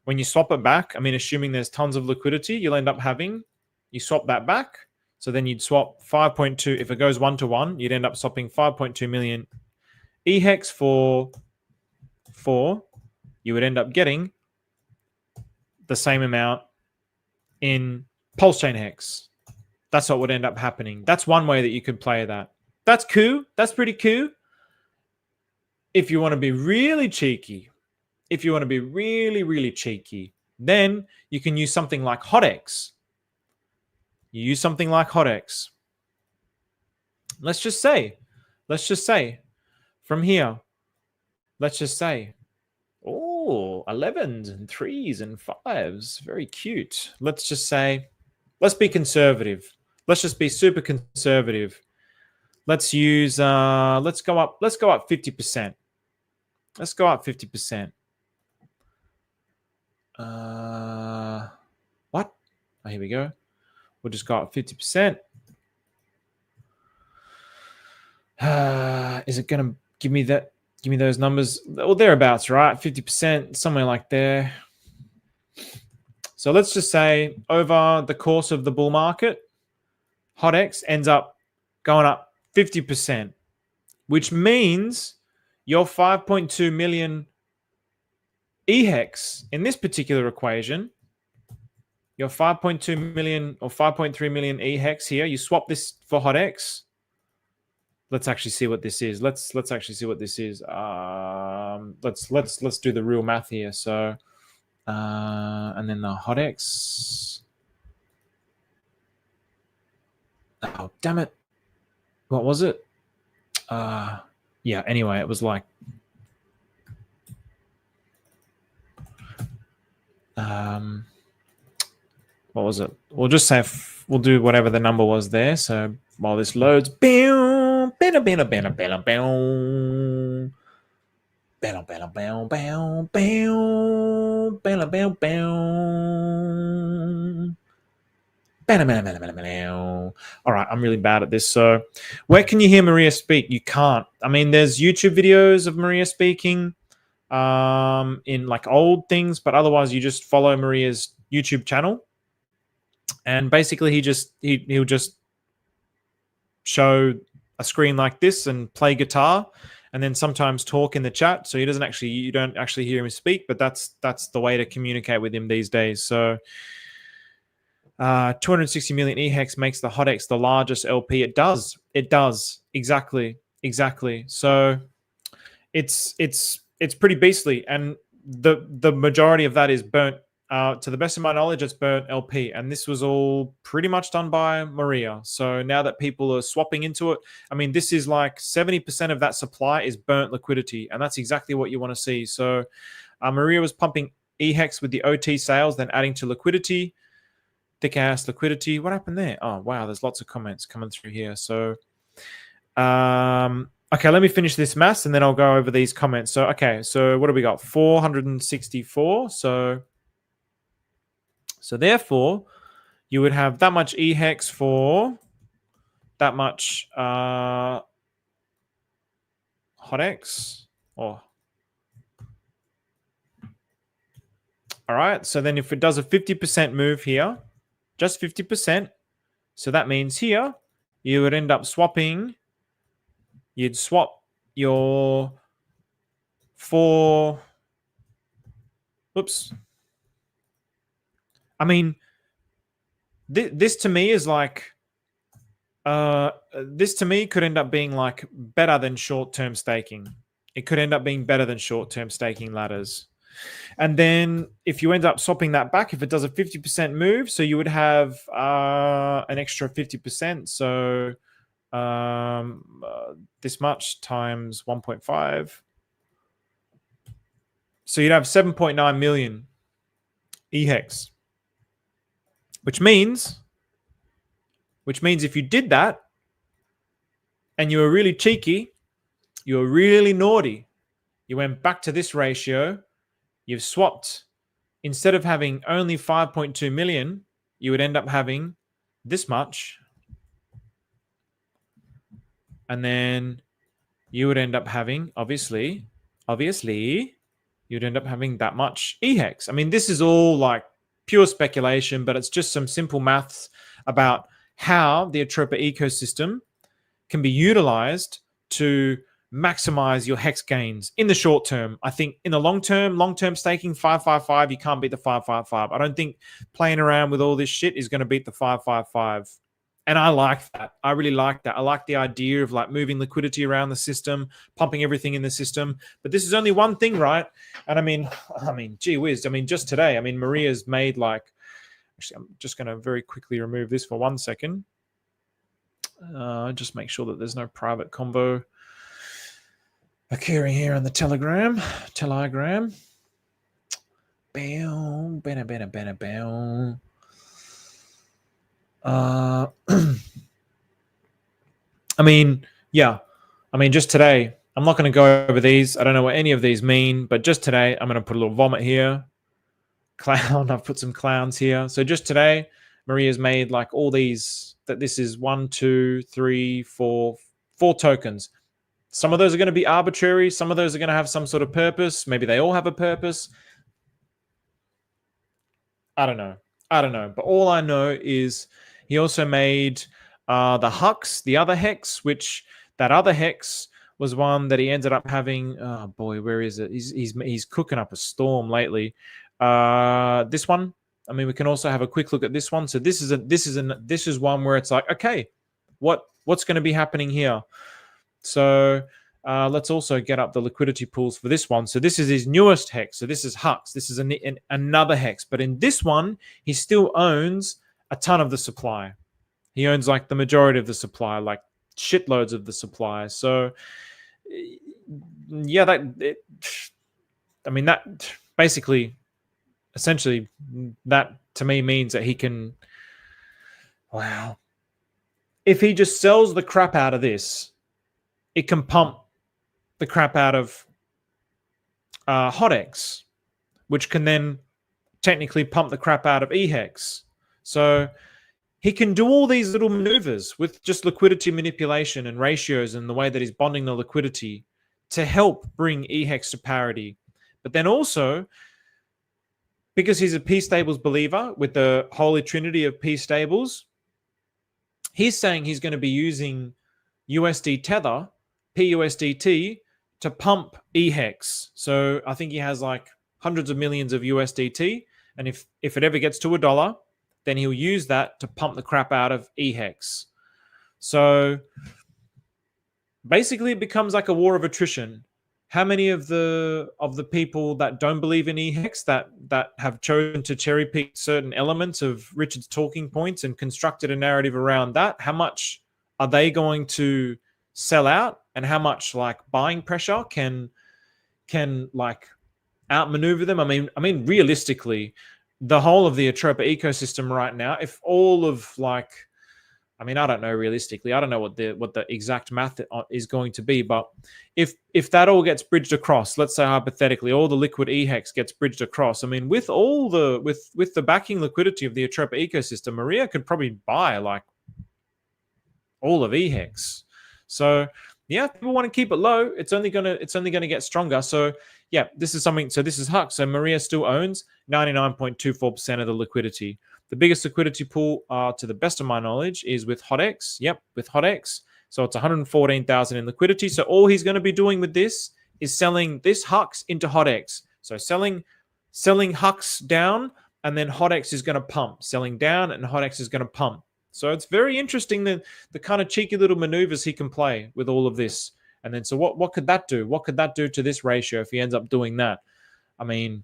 when you swap it back, I mean, assuming there's tons of liquidity, you'll end up having, you swap that back. So then you'd swap 5.2. If it goes 1-to-1, you'd end up swapping 5.2 million eHEX for 4. You would end up getting the same amount in pulse chain hex. That's what would end up happening. That's one way that you could play that. That's cool. That's pretty cool. If you want to be really cheeky, really cheeky, then you can use something like HotX. You use something like HotX. Let's just say, from here, let's just say, oh, 11s and 3s and 5s, very cute. Let's just say, let's be conservative. Let's just be super conservative. Let's use, let's go up 50%. Let's go up 50%. What? Oh, here we go. We'll just go up 50%. Is it going to give me that? Give me those numbers. Well, thereabouts, right? 50%, somewhere like there. So let's just say over the course of the bull market, HotX ends up going up 50%, which means your 5.2 million eHEX in this particular equation, your 5.2 million or 5.3 million eHEX here, you swap this for HotX. Let's actually see what this is. Let's actually see what this is. Let's do the real math here. So, and then the HotX. Oh, damn it! What was it? Yeah. Anyway, it was like. What was it? We'll just say we'll do whatever the number was there. So while this loads, all right, I'm really bad at this. So where can you hear Maria speak? You can't. I mean, there's YouTube videos of Maria speaking in like old things, but otherwise you just follow Maria's YouTube channel. And basically he'll just show a screen like this and play guitar and then sometimes talk in the chat. So you don't actually hear him speak, but that's the way to communicate with him these days. So 260 million eHEX makes the HotX the largest LP. It does. Exactly. So it's pretty beastly. And the majority of that is burnt. To the best of my knowledge, it's burnt LP. And this was all pretty much done by Maria. So now that people are swapping into it, I mean, this is like 70% of that supply is burnt liquidity. And that's exactly what you want to see. So Maria was pumping eHEX with the OT sales, then adding to liquidity, thick ass liquidity. What happened there? Oh, wow. There's lots of comments coming through here. So, okay, let me finish this maths and then I'll go over these comments. So, okay. So what do we got? 464. So therefore, you would have that much eHEX for that much HotX. All right. So then if it does a 50% move here, just 50%. So that means here, you would end up swapping you'd swap your 4. Oops. I mean, this to me is like, this to me could end up being like better than short-term staking. It could end up being better than short-term staking ladders. And then if you end up swapping that back, if it does a 50% move, so you would have an extra 50%. So this much times 1.5. So you'd have 7.9 million eHEX, which means if you did that and you were really cheeky, you were really naughty, you went back to this ratio, you've swapped, instead of having only 5.2 million, you would end up having this much. And then you would end up having, obviously, you'd end up having that much eHEX. I mean, this is all like pure speculation, but it's just some simple maths about how the Atropa ecosystem can be utilized to maximize your hex gains in the short term. I think in the long term staking, 555, you can't beat the 555. I don't think playing around with all this shit is going to beat the 555. And I like that. I really like that. I like the idea of like moving liquidity around the system, pumping everything in the system. But this is only one thing, right? And I mean, gee whiz. I mean, just today, I mean, Maria's made like, actually, I'm just going to very quickly remove this for 1 second. Just make sure that there's no private convo occurring here on the Telegram. Bow, banna, bow. I mean, yeah. I mean, just today, I'm not going to go over these. I don't know what any of these mean, but just today, I'm going to put a little vomit here. Clown, I've put some clowns here. So just today, Maria's made like all these, that this is 1, 2, 3, 4 tokens. Some of those are going to be arbitrary. Some of those are going to have some sort of purpose. Maybe they all have a purpose. I don't know. But all I know is he also made the HUX, the other hex, which that other hex was one that he ended up having. Oh boy, where is it? He's cooking up a storm lately. This one. I mean, we can also have a quick look at this one. So this is one where it's like, okay, what's going to be happening here? So let's also get up the liquidity pools for this one. So this is his newest hex. So this is HUX. This is another hex. But in this one, he still owns a ton of the supply. He owns like the majority of the supply, like shitloads of the supply. So yeah, that basically, essentially, that to me means that he can, wow. If he just sells the crap out of this, it can pump the crap out of HotX, which can then technically pump the crap out of eHEX. So he can do all these little maneuvers with just liquidity manipulation and ratios and the way that he's bonding the liquidity to help bring eHEX to parity. But then also, because he's a P-Stables believer with the holy trinity of P-Stables, he's saying he's going to be using USD Tether, PUSDT, to pump eHEX. So I think he has like hundreds of millions of USDT. And if it ever gets to $1, then he'll use that to pump the crap out of eHEX. So basically it becomes like a war of attrition. How many of the people that don't believe in eHEX, that have chosen to cherry pick certain elements of Richard's talking points and constructed a narrative around that, how much are they going to sell out, and how much like buying pressure can like outmaneuver them? I mean realistically, the whole of the Atropa ecosystem right now, if all of like, I mean, I don't know realistically. I don't know what the exact math is going to be, but if that all gets bridged across, let's say hypothetically, all the liquid eHEX gets bridged across. I mean, with all the with the backing liquidity of the Atropa ecosystem, Maria could probably buy like all of eHEX. So yeah, if people want to keep it low, it's only gonna get stronger. So yeah, this is something. So this is HUX. So Maria still owns 99.24% of the liquidity. The biggest liquidity pool, to the best of my knowledge, is with HotX. Yep, with HotX. So it's 114,000 in liquidity. So all he's going to be doing with this is selling this HUX into HotX. So selling HUX down, and then HotX is going to pump. Selling down, and HotX is going to pump. So it's very interesting the kind of cheeky little maneuvers he can play with all of this. And then so what could that do? What could that do to this ratio if he ends up doing that? I mean,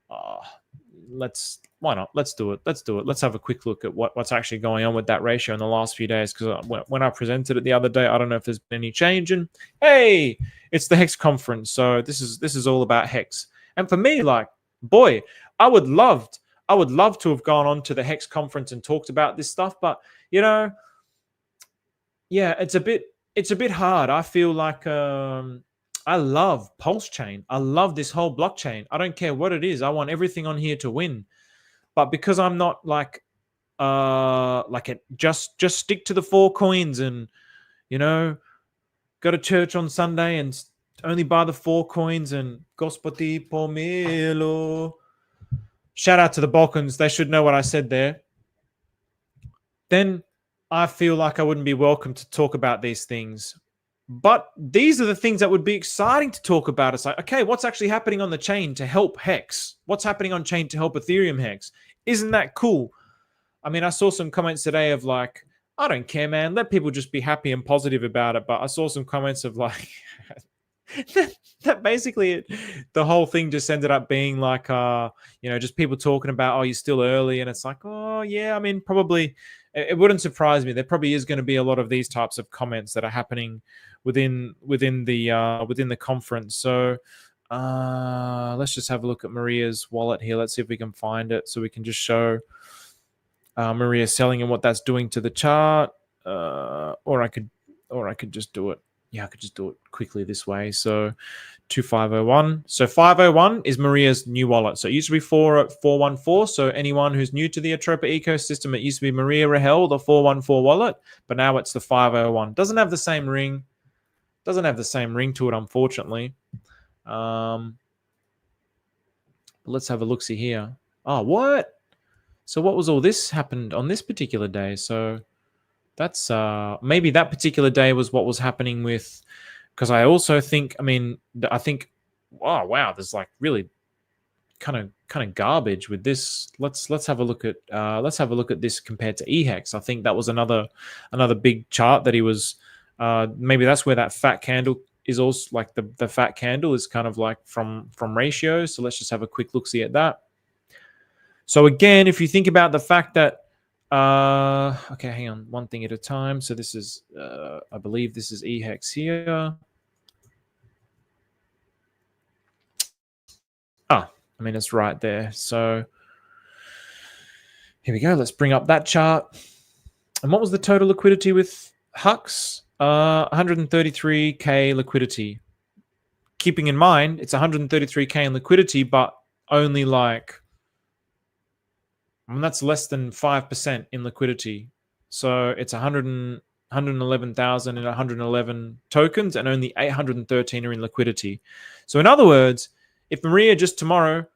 why not? Let's do it. Let's have a quick look at what's actually going on with that ratio in the last few days. Because when I presented it the other day, I don't know if there's been any change. And hey, it's the HEX conference, so this is all about HEX. And for me, like, boy, I would love to have gone on to the HEX conference and talked about this stuff, but you know, yeah, it's a bit hard. I feel like I love Pulse Chain. I love this whole blockchain. I don't care what it is. I want everything on here to win. But because I'm not like just stick to the 4 coins and, you know, go to church on Sunday and only buy the 4 coins and Gospodi pomelo. Shout out to the Balkans. They should know what I said there. Then I feel like I wouldn't be welcome to talk about these things. But these are the things that would be exciting to talk about. It's like, okay, what's actually happening on the chain to help HEX? What's happening on chain to help Ethereum HEX? Isn't that cool? I mean, I saw some comments today of like, I don't care, man. Let people just be happy and positive about it. But I saw some comments of like, that basically the whole thing just ended up being like, you know, just people talking about, oh, you're still early. And it's like, oh, yeah, I mean, probably it wouldn't surprise me. There probably is going to be a lot of these types of comments that are happening within the conference. So let's just have a look at Maria's wallet here. Let's see if we can find it so we can just show Maria selling and what that's doing to the chart. Or I could just do it. Yeah, I could just do it quickly this way. So 2501. So 501 is Maria's new wallet. So it used to be 414. So anyone who's new to the Atropa ecosystem, it used to be Maria Rahel, the 414 wallet, but now it's the 501. Doesn't have the same ring. Doesn't have the same ring to it, unfortunately. Let's have a look-see here. Oh, what? So what was all this happened on this particular day? So that's maybe that particular day was what was happening with, because I also think, I think, oh wow, there's like really kind of garbage with this. Let's have a look at this compared to eHEX. I think that was another big chart that he was. Maybe that's where that fat candle is also, like the fat candle is kind of like from ratios. So let's just have a quick look-see at that. So again, if you think about the fact that, okay, hang on, one thing at a time. So this is, I believe this is eHEX here. I mean, it's right there. So here we go. Let's bring up that chart. And what was the total liquidity with HUX? 133K liquidity. Keeping in mind, it's 133K in liquidity, but only like, that's less than 5% in liquidity. So it's 111,000 and 111 tokens, and only 813 are in liquidity. So in other words, if Maria just tomorrow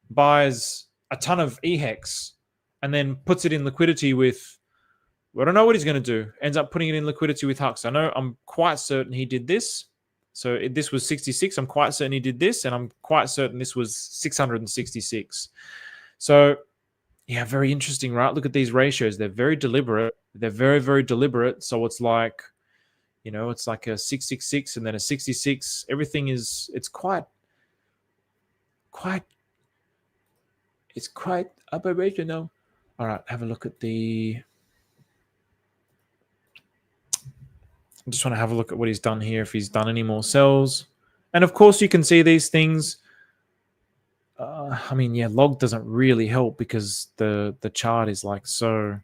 buys a ton of eHEX and then puts it in liquidity with, I don't know what he's going to do, ends up putting it in liquidity with HUX. I'm quite certain he did this. So this was 66. I'm quite certain he did this, and I'm quite certain this was 666. So yeah, very interesting, right? Look at these ratios. They're very deliberate. They're very, very deliberate. So it's like, you know, it's like a 666 and then a 66. Everything is, it's quite aberrational. All right, have a look at the, I just want to have a look at what he's done here, if he's done any more sells. And of course, you can see these things. I mean, yeah, log doesn't really help because the chart is like so.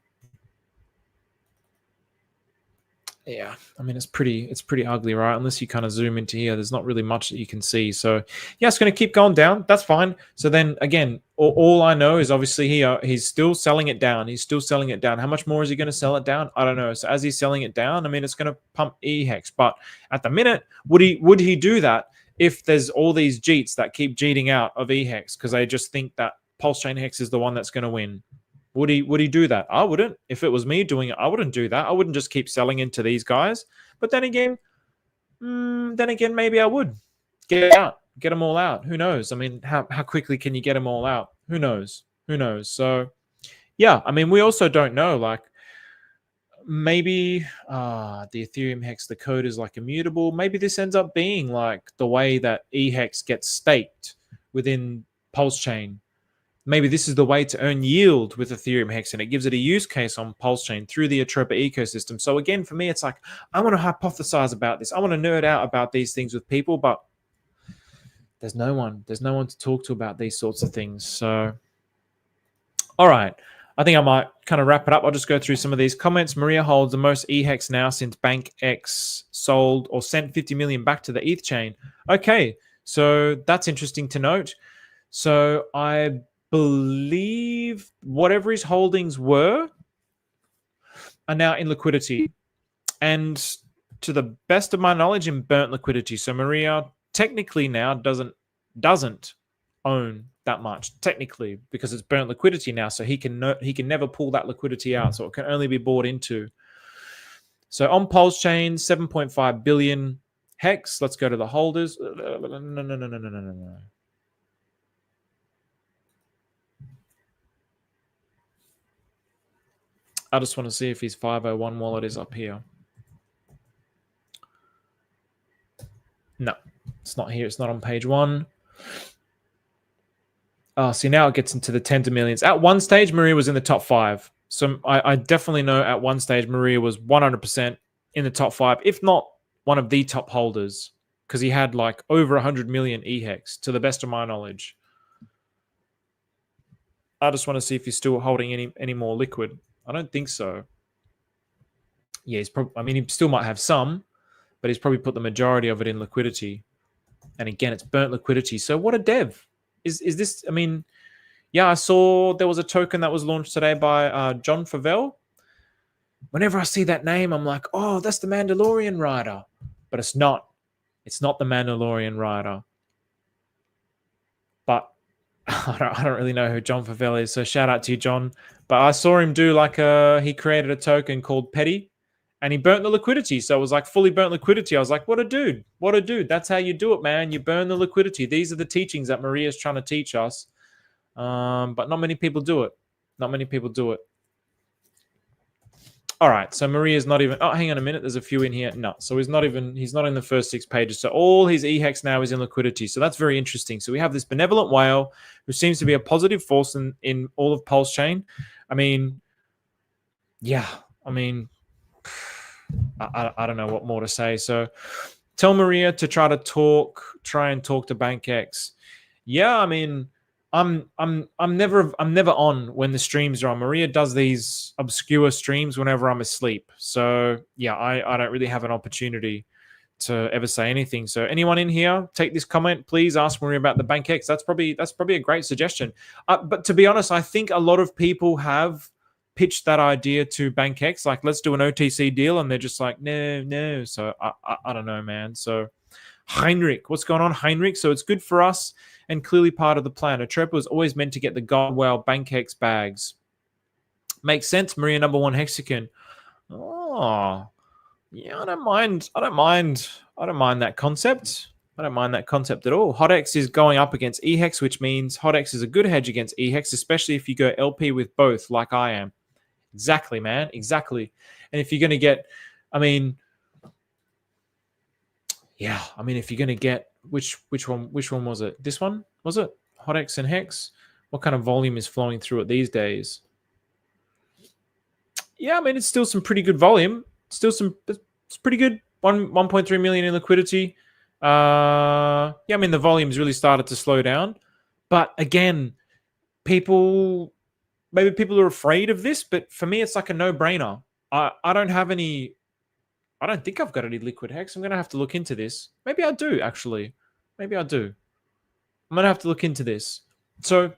Yeah, I mean, it's pretty ugly, right? Unless you kind of zoom into here, there's not really much that you can see. So yeah, it's going to keep going down. That's fine. So then again, all I know is obviously he's still selling it down. He's still selling it down. How much more is he going to sell it down? I don't know. So as he's selling it down, I mean, it's going to pump eHEX. But at the minute, would he do that if there's all these jeets that keep jeeting out of eHEX because they just think that Pulse Chain Hex is the one that's going to win? Would he do that? I wouldn't. If it was me doing it, I wouldn't do that. I wouldn't just keep selling into these guys. But then again, maybe I would get them all out. Who knows? I mean, how quickly can you get them all out? Who knows? Who knows? So yeah, I mean, we also don't know. Like maybe the Ethereum hex, the code is like immutable. Maybe this ends up being like the way that eHEX gets staked within Pulse Chain. Maybe this is the way to earn yield with Ethereum hex, and it gives it a use case on Pulse Chain through the Atropa ecosystem. So again, for me, it's like I want to hypothesize about this. I want to nerd out about these things with people, but there's no one to talk to about these sorts of things. So all right, I think I might kind of wrap it up. I'll just go through some of these comments. Maria holds the most eHEX now since bankX sold or sent 50 million back to the ETH chain. Okay, so that's interesting to note. So I believe whatever his holdings were are now in liquidity, and to the best of my knowledge, in burnt liquidity. So Maria technically now doesn't own that much, technically, because it's burnt liquidity now. So he can never pull that liquidity out. So it can only be bought into. So on Pulse Chain, 7.5 billion hex. Let's go to the holders. No. I just want to see if his 501 wallet is up here. No, it's not here. It's not on page 1. Oh, see, now it gets into the tens of millions. At one stage, Maria was in the top 5. So I definitely know at one stage, Maria was 100% in the top 5, if not one of the top holders, because he had like over 100 million eHEX, to the best of my knowledge. I just want to see if he's still holding any more liquid. I don't think so. Yeah, he's probably. I mean, he still might have some, but he's probably put the majority of it in liquidity. And again, it's burnt liquidity. So what a dev. Is this? I mean, yeah, I saw there was a token that was launched today by John Favell. Whenever I see that name, I'm like, oh, that's the Mandalorian rider. But it's not. It's not the Mandalorian rider. But I don't really know who John Favell is, so shout out to you, John. But I saw him do like he created a token called Pedi, and he burnt the liquidity. So it was like fully burnt liquidity. I was like, what a dude. What a dude. That's how you do it, man. You burn the liquidity. These are the teachings that Maria's trying to teach us. But not many people do it. Not many people do it. All right, so Maria's not even. Oh, hang on a minute. There's a few in here. No, so he's not in the first 6 pages. So all his eHEX now is in liquidity. So that's very interesting. So we have this benevolent whale who seems to be a positive force in all of Pulse Chain. I mean, yeah. I mean, I don't know what more to say. So tell Maria to try and talk to bankX. Yeah, I mean, I'm never on when the streams are on. Maria does these obscure streams whenever I'm asleep. So yeah, I don't really have an opportunity to ever say anything. So anyone in here, take this comment, please ask Maria about the bankX. That's probably a great suggestion. But to be honest, I think a lot of people have pitched that idea to bankX, like let's do an OTC deal, and they're just like no. So I don't know, man. So Heinrich, what's going on, Heinrich? So it's good for us and clearly part of the plan. Atropa was always meant to get the gold whale bankX bags. Makes sense. Maria #1 hexagon. Oh, yeah, I don't mind that concept. I don't mind that concept at all. HotX is going up against eHEX, which means HotX is a good hedge against eHEX, especially if you go LP with both, like I am. Exactly, man. Exactly. And if you're going to get, I mean, yeah, I mean, if you're going to get, which one was it? This one? Was it? HotX and Hex? What kind of volume is flowing through it these days? Yeah, I mean, it's still some pretty good volume. It's pretty good. 1.3 million in liquidity. Yeah, I mean, the volume's really started to slow down. But again, maybe people are afraid of this, but for me, it's like a no-brainer. I don't think I've got any liquid hex. I'm going to have to look into this. Maybe I do, actually. Maybe I do. I'm going to have to look into this. So,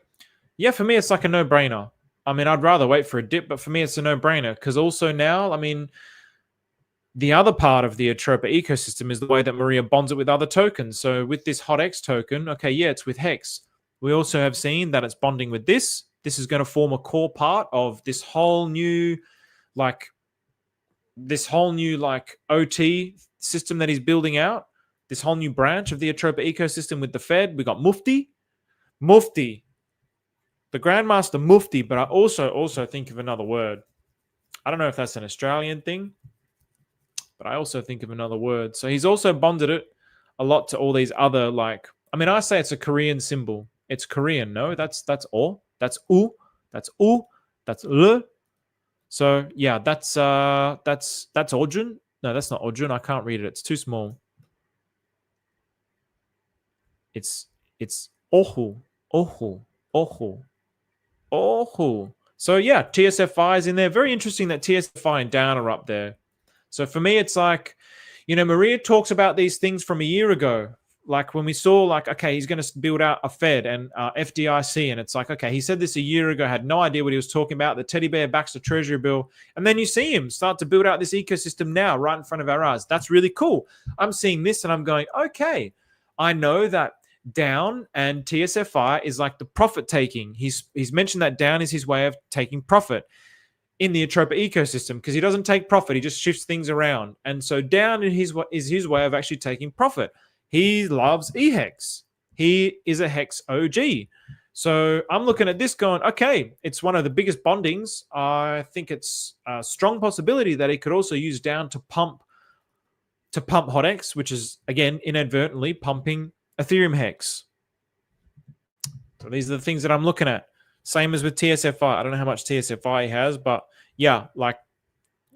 yeah, for me, it's like a no-brainer. I mean, I'd rather wait for a dip, but for me, it's a no-brainer. Because also now, I mean, the other part of the Atropa ecosystem is the way that Maria bonds it with other tokens. So with this HotX token, okay, yeah, it's with Hex. We also have seen that it's bonding with this this is going to form a core part of this whole new like OT system that he's building out, this whole new branch of the Atropa ecosystem with the Fed. We got Mufti, the Grandmaster Mufti, but I also think of another word. I don't know if that's an Australian thing, but I also think of another word. So he's also bonded it a lot to all these other, like, I mean, I say it's a Korean symbol. It's Korean, no? That's O, that's U, that's U, that's L. So yeah, that's Ojun. No, that's not Ojun. I can't read it. It's too small. It's Ohu, Ohu, Ohu, Ohu. So yeah, TSFI is in there. Very interesting that TSFI and down are up there. So for me, it's like, you know, Maria talks about these things from a year ago. Like when we saw, like, okay, he's going to build out a Fed and FDIC. And it's like, okay, he said this a year ago, had no idea what he was talking about. The teddy bear backs the treasury bill. And then you see him start to build out this ecosystem now right in front of our eyes. That's really cool. I'm seeing this and I'm going, okay, I know that down and TSFI is like the profit taking. He's mentioned that down is his way of taking profit in the Atropa ecosystem, because he doesn't take profit. He just shifts things around. And so down is his way of actually taking profit. He loves eHEX. He is a Hex OG. So I'm looking at this going, okay, it's one of the biggest bondings. I think it's a strong possibility that he could also use down to pump HotX, which is, again, inadvertently pumping Ethereum Hex. So these are the things that I'm looking at. Same as with TSFI. I don't know how much TSFI he has, but yeah, like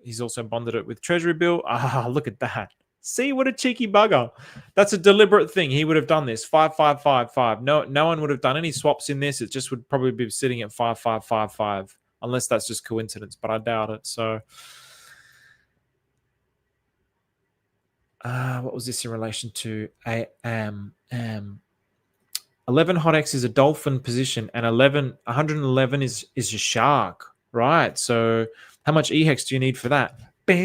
he's also bonded it with Treasury Bill. Ah, look at that. See, what a cheeky bugger. That's a deliberate thing. He would have done this. 5555. No one would have done any swaps in this. It just would probably be sitting at 5555, unless that's just coincidence, but I doubt it. So what was this in relation to? 11 HotX is a dolphin position, and 111 is a shark, right? So how much eHEX do you need for that? I'm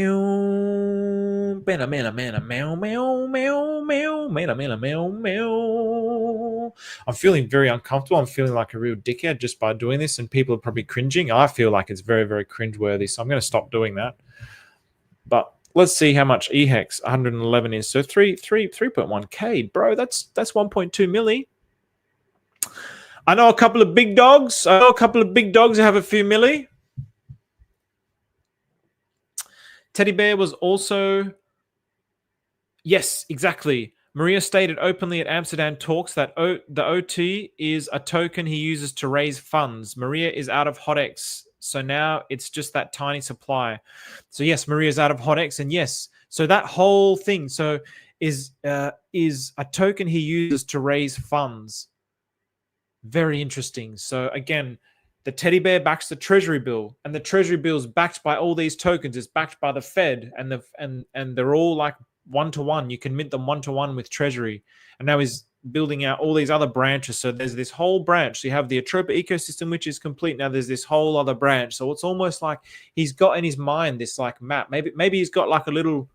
feeling very uncomfortable. I'm feeling like a real dickhead just by doing this, and people are probably cringing. I feel like it's very, very cringeworthy, so I'm going to stop doing that. But let's see how much eHEX 111 is. So 3.1K, bro. That's 1.2 milli. I know a couple of big dogs. I know a couple of big dogs who have a few milli. Teddy Bear was also... Yes, exactly. Maria stated openly at Amsterdam Talks that the OT is a token he uses to raise funds. Maria is out of HotX, so now it's just that tiny supply. So yes, Maria's out of HotX, and yes, so that whole thing is a token he uses to raise funds. Very interesting. So again, the teddy bear backs the treasury bill, and the treasury bill is backed by all these tokens. It's backed by the Fed, and they're all like one-to-one. You can mint them one-to-one with treasury. And now he's building out all these other branches. So there's this whole branch. So you have the Atropa ecosystem, which is complete. Now there's this whole other branch. So it's almost like he's got in his mind this like map. Maybe he's got like a little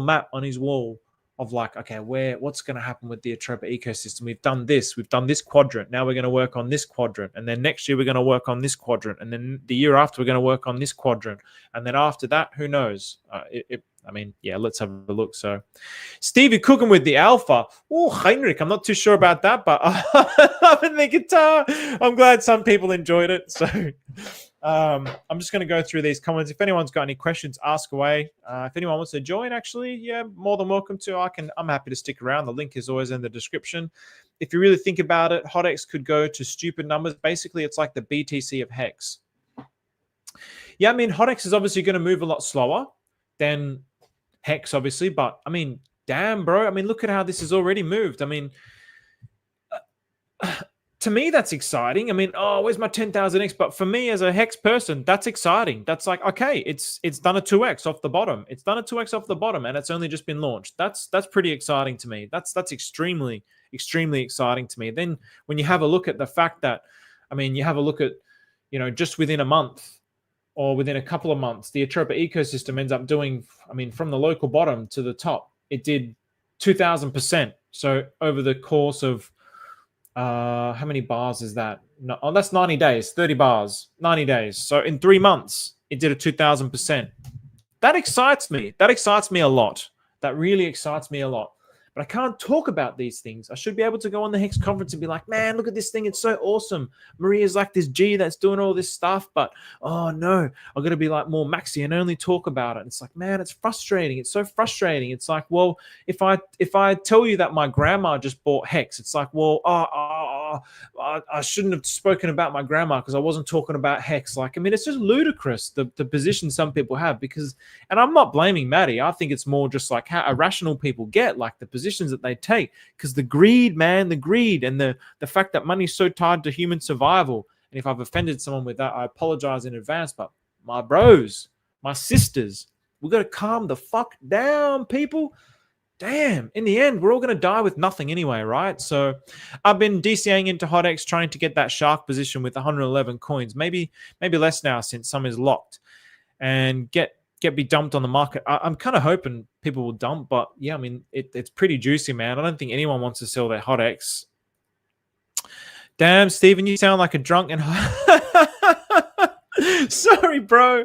map on his wall of like, okay, what's going to happen with the Atropa ecosystem? We've done this quadrant. Now we're going to work on this quadrant. And then next year we're going to work on this quadrant. And then the year after we're going to work on this quadrant. And then after that, who knows? I mean, yeah, let's have a look. So Stevie cooking with the alpha. Oh, Heinrich, I'm not too sure about that, but loving the guitar. I'm glad some people enjoyed it. So I'm just going to go through these comments. If anyone's got any questions, ask away. If anyone wants to join, actually, yeah, more than welcome to. I'm happy to stick around. The link is always in the description. If you really think about it, HotX could go to stupid numbers. Basically, it's like the BTC of Hex. Yeah, I mean, HotX is obviously going to move a lot slower than Hex, obviously, but I mean, damn, bro. I mean, look at how this has already moved. I mean, to me, that's exciting. I mean, oh, where's my 10,000x? But for me as a Hex person, that's exciting. That's like, okay, it's done a 2x off the bottom. It's done a 2x off the bottom, and it's only just been launched. That's pretty exciting to me. That's extremely, extremely exciting to me. Then when you have a look at the fact that, I mean, you have a look at, you know, just within a month, or within a couple of months, the Atropa ecosystem ends up doing, I mean, from the local bottom to the top, it did 2,000%. So over the course of How many bars is that? No, oh, that's 90 days, 30 bars, 90 days. So in 3 months, it did a 2000%. That excites me. That excites me a lot. That really excites me a lot. But I can't talk about these things. I should be able to go on the Hex conference and be like, man, look at this thing. It's so awesome. Maria's like this G that's doing all this stuff. But, oh, no, I've got to be like more maxi and only talk about it. And it's like, man, it's frustrating. It's so frustrating. It's like, well, if I tell you that my grandma just bought Hex, it's like, well, I shouldn't have spoken about my grandma because I wasn't talking about Hex. Like, I mean, it's just ludicrous, the position some people have, because, and I'm not blaming Maddie. I think it's more just like how irrational people get, like the positions that they take, because the greed, man, the greed, and the fact that money's so tied to human survival. And if I've offended someone with that, I apologize in advance. But my bros, my sisters, we got to calm the fuck down, people. Damn, in the end, we're all going to die with nothing anyway, right? So I've been DCAing into HotX, trying to get that shark position with 111 coins, maybe less now since some is locked, and get be dumped on the market. I'm kind of hoping people will dump, but yeah, I mean, it's pretty juicy, man. I don't think anyone wants to sell their HotX. Damn, Steven, you sound like a drunk and sorry, bro.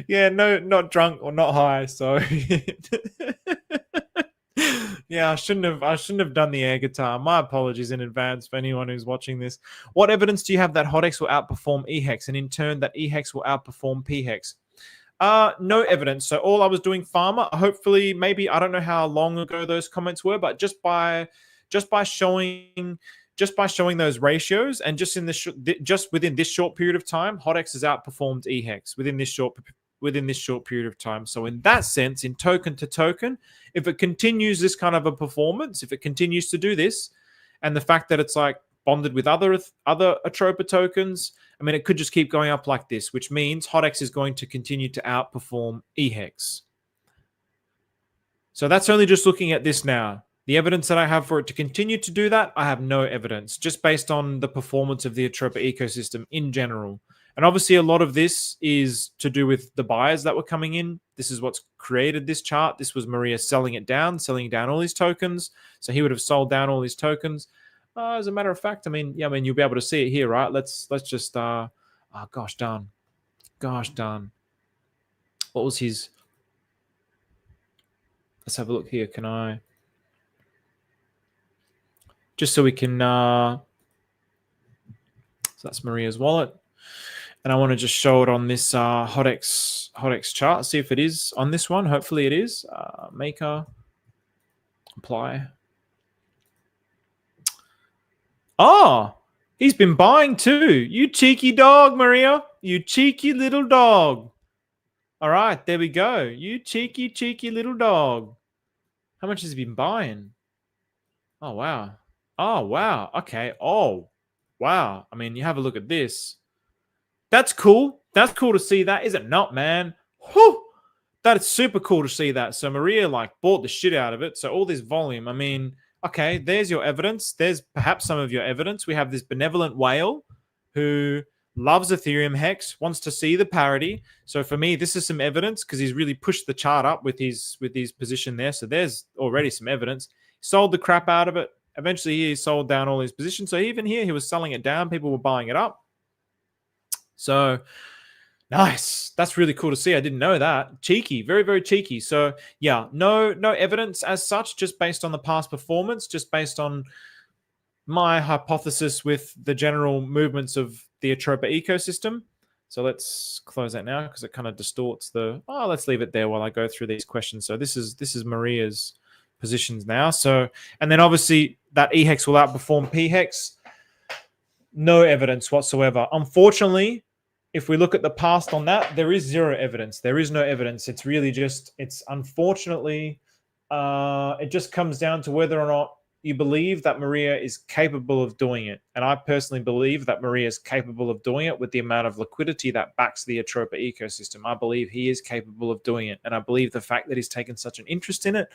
Yeah, no, not drunk or not high. Sorry. Yeah, I shouldn't have done the air guitar. My apologies in advance for anyone who's watching this. What evidence do you have that HotX will outperform eHEX, and in turn that eHEX will outperform pHEX? No evidence. So all I was doing farmer. Hopefully, maybe, I don't know how long ago those comments were, but just by showing those ratios, and just in this just within this short period of time, HotX has outperformed eHEX within this short period of time. So in that sense, in token to token, if it continues this kind of a performance, if it continues to do this, and the fact that it's like bonded with other Atropa tokens, I mean, it could just keep going up like this, which means HotX is going to continue to outperform eHEX. So that's only just looking at this now. The evidence that I have for it to continue to do that, I have no evidence, just based on the performance of the Atropa ecosystem in general. And obviously, a lot of this is to do with the buyers that were coming in. This is what's created this chart. This was Maria selling down all these tokens. So he would have sold down all these tokens. As a matter of fact, I mean, yeah, I mean, you'll be able to see it here, right? Let's just, oh, gosh darn. What was his? Let's have a look here. Can I? Just so we can, so that's Maria's wallet. And I want to just show it on this HotX chart. See if it is on this one. Hopefully it is. Maker, apply. Oh, he's been buying too. You cheeky dog, Maria. You cheeky little dog. All right, there we go. You cheeky little dog. How much has he been buying? Oh, wow. Oh, wow. Okay. Oh, wow. I mean, you have a look at this. That's cool. That's cool to see that, is it not, man? Whew. That is super cool to see that. So Maria like bought the shit out of it. So all this volume, I mean, okay, there's your evidence. There's perhaps some of your evidence. We have this benevolent whale who loves Ethereum Hex, wants to see the parity. So for me, this is some evidence because he's really pushed the chart up with his position there. So there's already some evidence. Sold the crap out of it. Eventually, he sold down all his positions. So even here, he was selling it down. People were buying it up. So nice. That's really cool to see. I didn't know that. Cheeky, very, very cheeky. So yeah, no evidence as such, just based on the past performance, just based on my hypothesis with the general movements of the Atropa ecosystem. So let's close that now because it kind of distorts the, let's leave it there while I go through these questions. So this is Maria's positions now. So, and then obviously that eHEX will outperform pHEX. No evidence whatsoever. Unfortunately, if we look at the past on that, there is zero evidence. There is no evidence. It's really just, it's unfortunately, it just comes down to whether or not you believe that Maria is capable of doing it. And I personally believe that Maria is capable of doing it with the amount of liquidity that backs the Atropa ecosystem. I believe he is capable of doing it. And I believe the fact that he's taken such an interest in it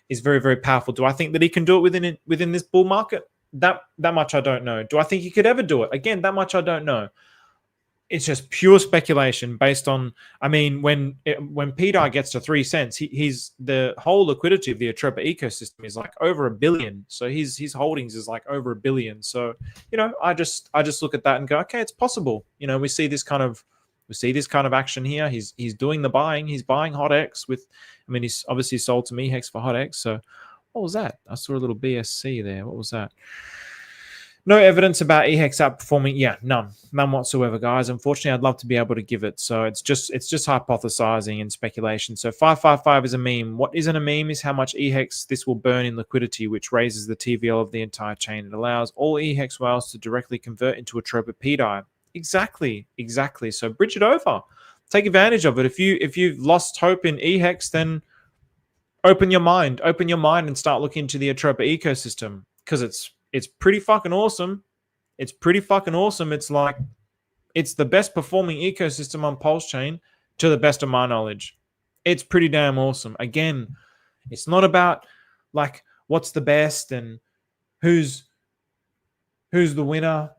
is very, very powerful. Do I think that he can do it within this bull market? That much I don't know. Do I think he could ever do it? Again, that much I don't know. it's just pure speculation based on, I mean, when pDAI gets to 3 cents, he's the whole liquidity of the Atropa ecosystem is like over $1 billion. So his holdings is like over $1 billion. So, you know, I just look at that and go, okay, it's possible. You know, we see this kind of action here. He's doing the buying. He's buying HotX with, I mean, he's obviously sold to me HEX for HotX. So what was that? I saw a little BSC there. What was that? No evidence about eHEX outperforming. Yeah, none whatsoever, guys. Unfortunately, I'd love to be able to give it. So it's just hypothesizing and speculation. So 555 is a meme. What isn't a meme is how much eHEX this will burn in liquidity, which raises the TVL of the entire chain. It allows all eHEX whales to directly convert into Atropa Pt I. Exactly. So bridge it over. Take advantage of it. If you've lost hope in eHEX, then open your mind and start looking into the Atropa ecosystem, because it's pretty fucking awesome. It's like, it's the best performing ecosystem on Pulse Chain to the best of my knowledge. It's pretty damn awesome. Again, it's not about like what's the best and who's the winner.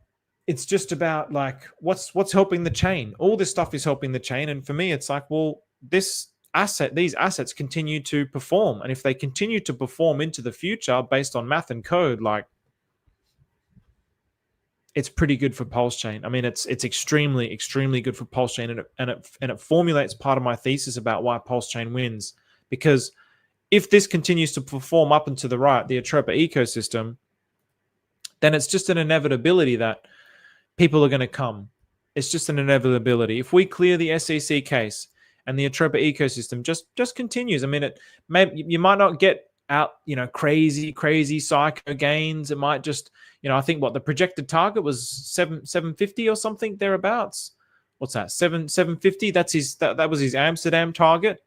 It's just about like what's helping the chain. All this stuff is helping the chain. And for me, it's like, well, these assets continue to perform. And if they continue to perform into the future based on math and code, like, it's pretty good for Pulse Chain. I mean, it's extremely good for Pulse Chain, and it formulates part of my thesis about why Pulse Chain wins. Because if this continues to perform up and to the right, the Atropa ecosystem, then it's just an inevitability that people are going to come. It's just an inevitability. If we clear the SEC case and the Atropa ecosystem just continues, I mean, you might not get out, you know, crazy psycho gains. It might just, you know, I think what the projected target was 750 or something thereabouts. What's that? 750. That was his Amsterdam target.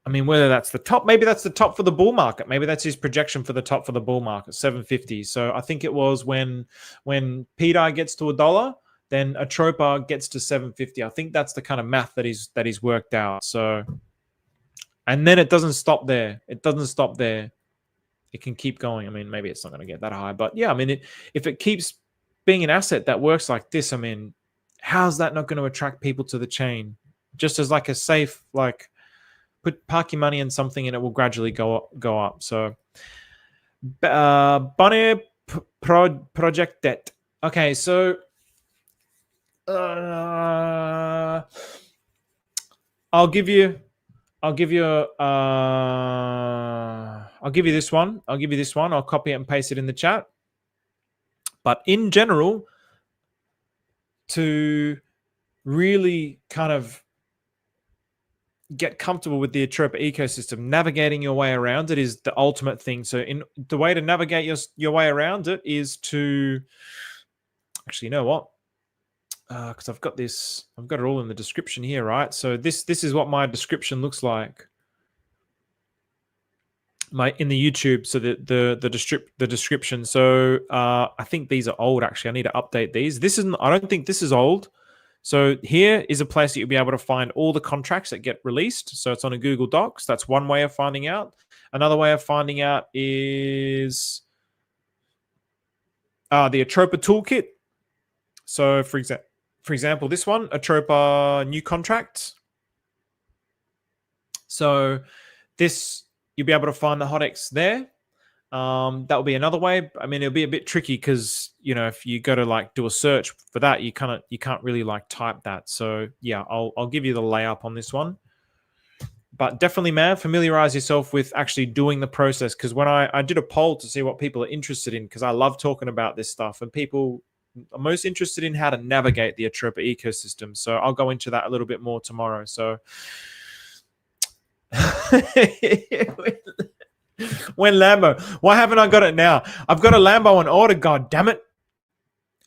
I mean, whether that's the top, maybe that's the top for the bull market. Maybe that's his projection for the top for the bull market, 750. So I think it was when pDAI gets to $1, then Atropa gets to 750. I think that's the kind of math that he's worked out. So, and then it doesn't stop there. It can keep going. I mean, maybe it's not going to get that high, but yeah, I mean, if it keeps being an asset that works like this, I mean, how's that not going to attract people to the chain? Just as like a safe, like, park your money in something and it will gradually go up. So, Bunny Project Debt. Okay, so I'll give you this one. I'll copy it and paste it in the chat. But in general, to really kind of get comfortable with the Atropa ecosystem, navigating your way around it is the ultimate thing. So the way to navigate your way around it is to, actually, you know what? Because I've got it all in the description here, right? So this is what my description looks like. In the YouTube, so the description. So I think these are old. Actually, I need to update these. I don't think this is old. So here is a place that you'll be able to find all the contracts that get released. So it's on a Google Docs. That's one way of finding out. Another way of finding out is the Atropa Toolkit. So for example, this one, Atropa new contracts. So this, you'll be able to find the HotX there. That will be another way. I mean, it'll be a bit tricky because, you know, if you go to like do a search for that, you can't really like type that. So yeah, I'll give you the layup on this one. But definitely, man, familiarize yourself with actually doing the process. Because when I did a poll to see what people are interested in, because I love talking about this stuff, and people are most interested in how to navigate the Atropa ecosystem. So I'll go into that a little bit more tomorrow. So when Lambo, why haven't I got it now? I've got a Lambo on order, god damn it.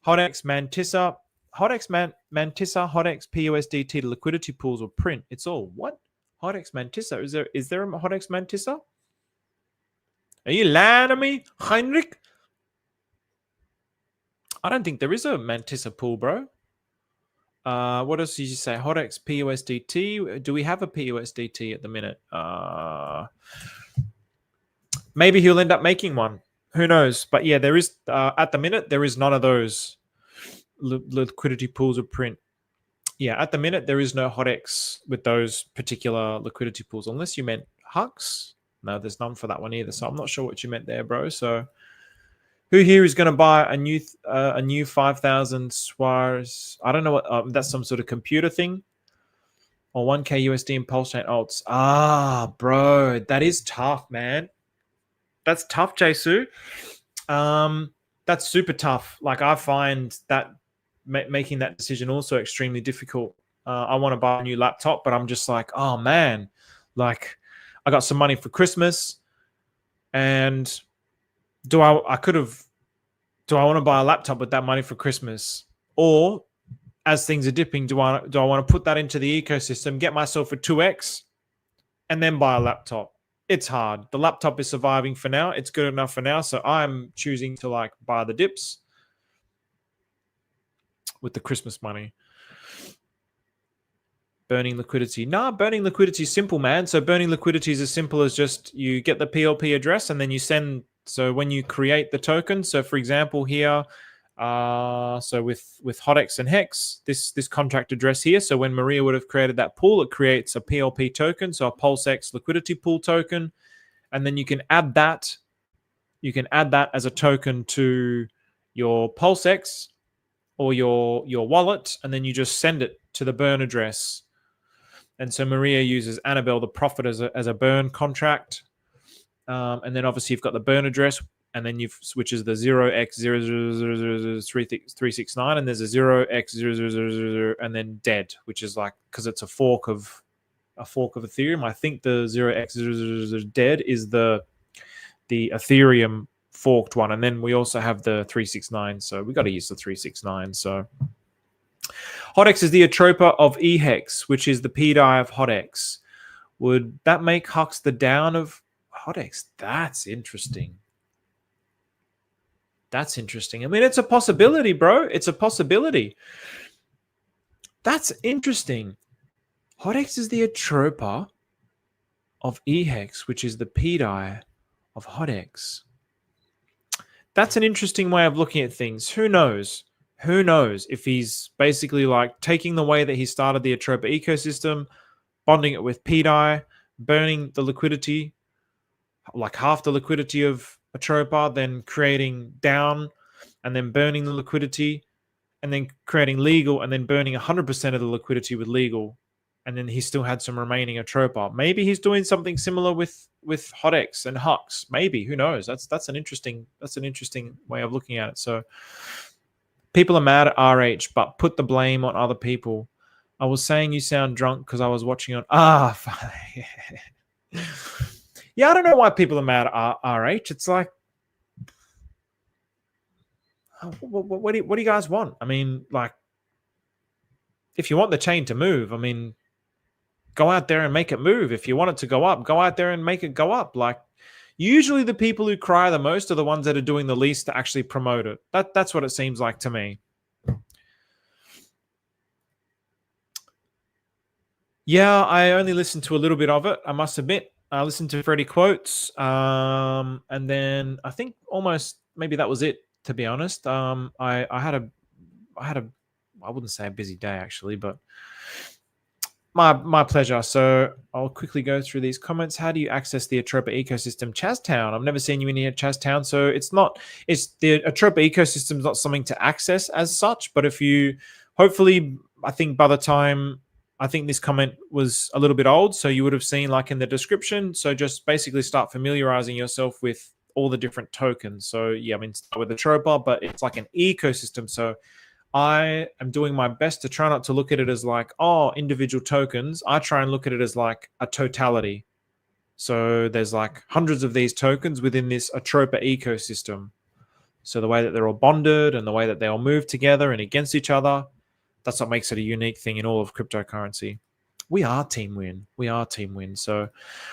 HotX Mantissa, HotX PUSDT, the liquidity pools or print. It's all what? HotX Mantissa. Is there a HotX Mantissa? Are you lying to me, Heinrich? I don't think there is a Mantissa pool, bro. What else did you say? HotX PUSDT. Do we have a PUSDT at the minute? Maybe he'll end up making one. Who knows? But yeah, there is at the minute there is none of those. liquidity pools of print. Yeah, at the minute, there is no HotX with those particular liquidity pools, unless you meant HUX. No, there's none for that one either. So I'm not sure what you meant there, bro. So who here is going to buy a new 5,000 SWARs? I don't know what, that's some sort of computer thing. Or 1K USD in Pulse Chain alts. Ah, bro, that is tough, man. That's tough, Jesu. That's super tough. Like, I find that making that decision also extremely difficult. I want to buy a new laptop, but I'm just like, oh man, like I got some money for Christmas, and do I want to buy a laptop with that money for Christmas? Or as things are dipping, do I want to put that into the ecosystem, get myself a 2x, and then buy a laptop? It's hard. The laptop is surviving for now. It's good enough for now. So I'm choosing to like buy the dips with the Christmas money. Burning liquidity. Nah, burning liquidity is simple, man. So burning liquidity is as simple as just you get the PLP address and then you send. So when you create the token, so for example here, so with HotX and Hex, this contract address here. So when Maria would have created that pool, it creates a PLP token, so a PulseX liquidity pool token, and then you can add that. You can add that as a token to your PulseX or your wallet, and then you just send it to the burn address. And so Maria uses Annabelle the Prophet as a burn contract, and then obviously you've got the burn address. And then which is the 0x0000369, and there's a 0x0000, and then dead, which is like, because it's a fork of Ethereum. I think the 0x0000 dead is the Ethereum forked one, and then we also have the 369. So we got to use the 369. So HotX is the Atropa of eHEX, which is the pDAI of HotX. Would that make HUX the down of HotX? That's interesting. That's interesting. I mean, it's a possibility, bro. It's a possibility. That's interesting. HotX is the Atropa of eHEX, which is the pDAI of HotX. That's an interesting way of looking at things. Who knows? Who knows if he's basically like taking the way that he started the Atropa ecosystem, bonding it with pDAI, burning the liquidity, like half the liquidity of Atropa, then creating down, and then burning the liquidity, and then creating legal, and then burning 100% of the liquidity with legal, and then he still had some remaining Atropa. Maybe he's doing something similar with HotX and HUX. Maybe, who knows? That's an interesting way of looking at it. So people are mad at RH, but put the blame on other people. I was saying you sound drunk because I was watching on Yeah, I don't know why people are mad at RH. It's like, what do you guys want? I mean, like, if you want the chain to move, I mean, go out there and make it move. If you want it to go up, go out there and make it go up. Like, usually the people who cry the most are the ones that are doing the least to actually promote it. That's what it seems like to me. Yeah, I only listened to a little bit of it, I must admit. I listened to Freddie quotes, and then I think almost maybe that was it, to be honest. I had a I wouldn't say a busy day actually, but my pleasure. So I'll quickly go through these comments. How do you access the Atropa ecosystem? Chaztown. I've never seen you in here, Chaztown. So it's the Atropa ecosystem is not something to access as such, but if you hopefully, I think by the time, I think this comment was a little bit old, so you would have seen like in the description. So just basically start familiarizing yourself with all the different tokens. So yeah, I mean, start with Atropa, but it's like an ecosystem. So I am doing my best to try not to look at it as like, oh, individual tokens. I try and look at it as like a totality. So there's like hundreds of these tokens within this Atropa ecosystem. So the way that they're all bonded and the way that they all move together and against each other, that's what makes it a unique thing in all of cryptocurrency. We are Team Win. We are Team Win. So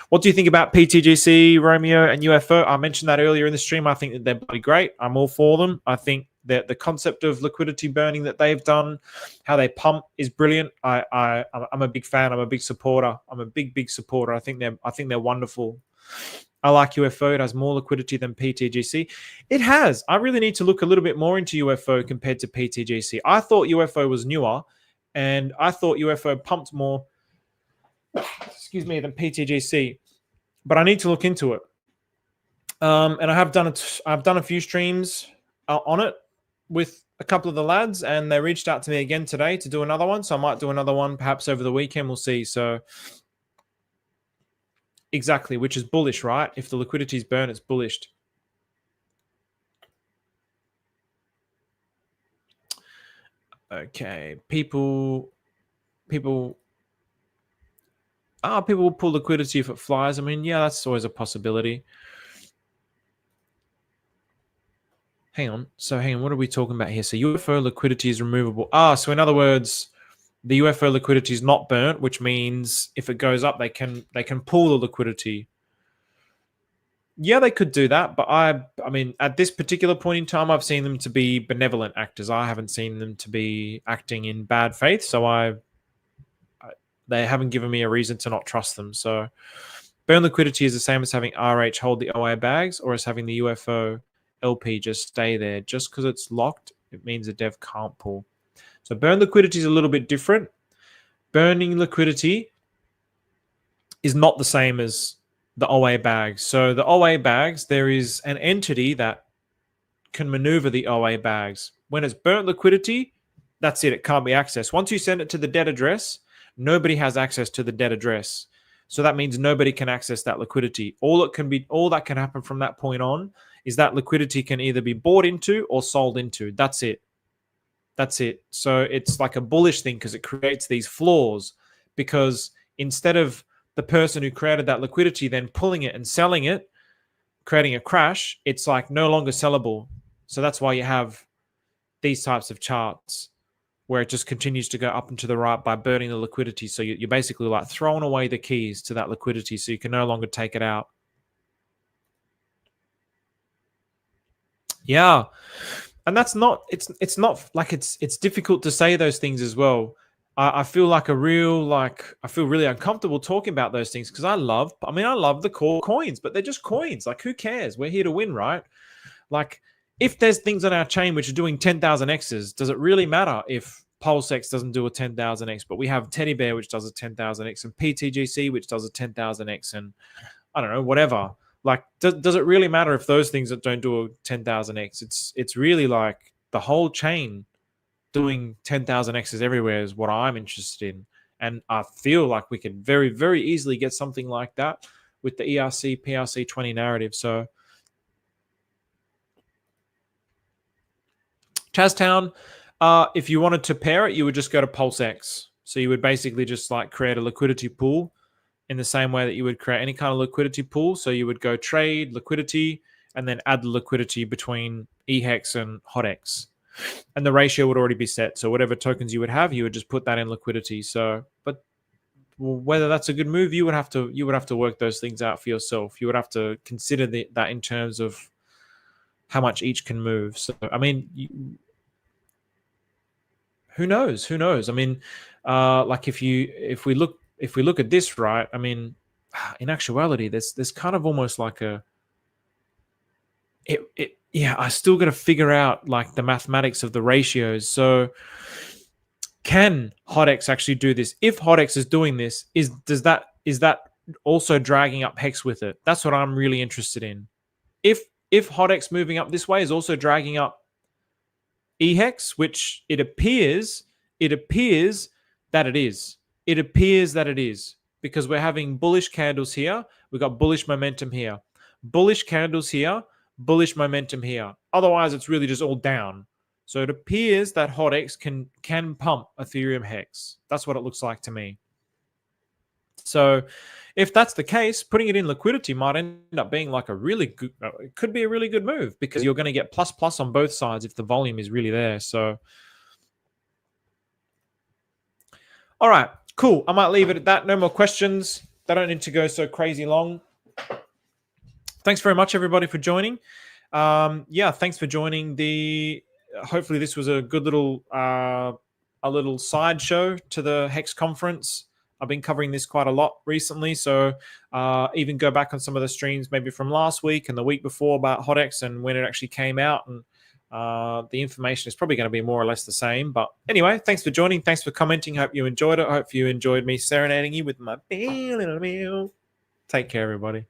what do you think about PTGC, Romeo, and UFO? I mentioned that earlier in the stream. I think that they're bloody great. I'm all for them. I think that the concept of liquidity burning that they've done, how they pump, is brilliant. I'm a big fan. I'm a big supporter. I'm a big supporter. I think they're wonderful. I like UFO. It has more liquidity than PTGC. It has. I really need to look a little bit more into UFO compared to PTGC. I thought UFO was newer, and I thought UFO pumped more, excuse me, than PTGC. But I need to look into it. And I've done a few streams on it with a couple of the lads, and they reached out to me again today to do another one. So I might do another one perhaps over the weekend. We'll see. So exactly, which is bullish, right? If the liquidity is burned, it's bullish. Okay, people will pull liquidity if it flies. I mean, yeah, that's always a possibility. Hang on. What are we talking about here? So UFO liquidity is removable. So in other words, the UFO liquidity is not burnt, which means if it goes up, they can pull the liquidity. Yeah, they could do that, but I mean, at this particular point in time, I've seen them to be benevolent actors. I haven't seen them to be acting in bad faith, so they haven't given me a reason to not trust them. So burn liquidity is the same as having RH hold the OA bags, or as having the UFO LP just stay there. Just because it's locked, it means the dev can't pull. So burn liquidity is a little bit different. Burning liquidity is not the same as the OA bags. So the OA bags, there is an entity that can maneuver the OA bags. When it's burnt liquidity, that's it. It can't be accessed. Once you send it to the dead address, nobody has access to the dead address. So that means nobody can access that liquidity. All that can happen from that point on is that liquidity can either be bought into or sold into. That's it. That's it. So it's like a bullish thing because it creates these flaws, because instead of the person who created that liquidity then pulling it and selling it, creating a crash, it's like no longer sellable. So that's why you have these types of charts where it just continues to go up and to the right by burning the liquidity. So you're basically like throwing away the keys to that liquidity so you can no longer take it out. Yeah. And that's not, it's not like it's difficult to say those things as well. I feel like I feel really uncomfortable talking about those things because I love the core coins, but they're just coins. Like, who cares? We're here to win, right? Like, if there's things on our chain which are doing 10,000 X's, does it really matter if PulseX doesn't do a 10,000 X, but we have Teddy Bear, which does a 10,000 X, and PTGC, which does a 10,000 X, and I don't know, whatever. Like, does it really matter if those things that don't do a 10,000 X? It's really like the whole chain doing 10,000 X's everywhere is what I'm interested in. And I feel like we could very, very easily get something like that with the ERC, PRC 20 narrative. So Chaztown, if you wanted to pair it, you would just go to PulseX. So you would basically just like create a liquidity pool in the same way that you would create any kind of liquidity pool. So you would go trade liquidity and then add the liquidity between eHEX and HotX. And the ratio would already be set. So whatever tokens you would have, you would just put that in liquidity. So, but whether that's a good move, you would have to work those things out for yourself. You would have to consider that in terms of how much each can move. So, I mean, who knows? Who knows? I mean, like if we look at this, right? I mean, in actuality, there's kind of almost like yeah, I still got to figure out like the mathematics of the ratios. So can HotX actually do this? If HotX is doing this, is that also dragging up Hex with it? That's what I'm really interested in. If HotX moving up this way is also dragging up eHEX, which it appears that it is. It appears that it is, because we're having bullish candles here. We've got bullish momentum here. Bullish candles here. Bullish momentum here. Otherwise, it's really just all down. So it appears that HotX can pump Ethereum Hex. That's what it looks like to me. So if that's the case, putting it in liquidity might end up being like a really good, it could be a really good move, because you're going to get plus on both sides if the volume is really there. So, all right, cool. I might leave it at that. No more questions. They don't need to go so crazy long. Thanks very much, everybody, for joining. Yeah, thanks for joining hopefully this was a good little sideshow to the Hex conference. I've been covering this quite a lot recently. So even go back on some of the streams maybe from last week and the week before about HotX and when it actually came out. And the information is probably going to be more or less the same. But anyway, thanks for joining. Thanks for commenting. Hope you enjoyed it. Hope you enjoyed me serenading you with my little meal. Take care, everybody.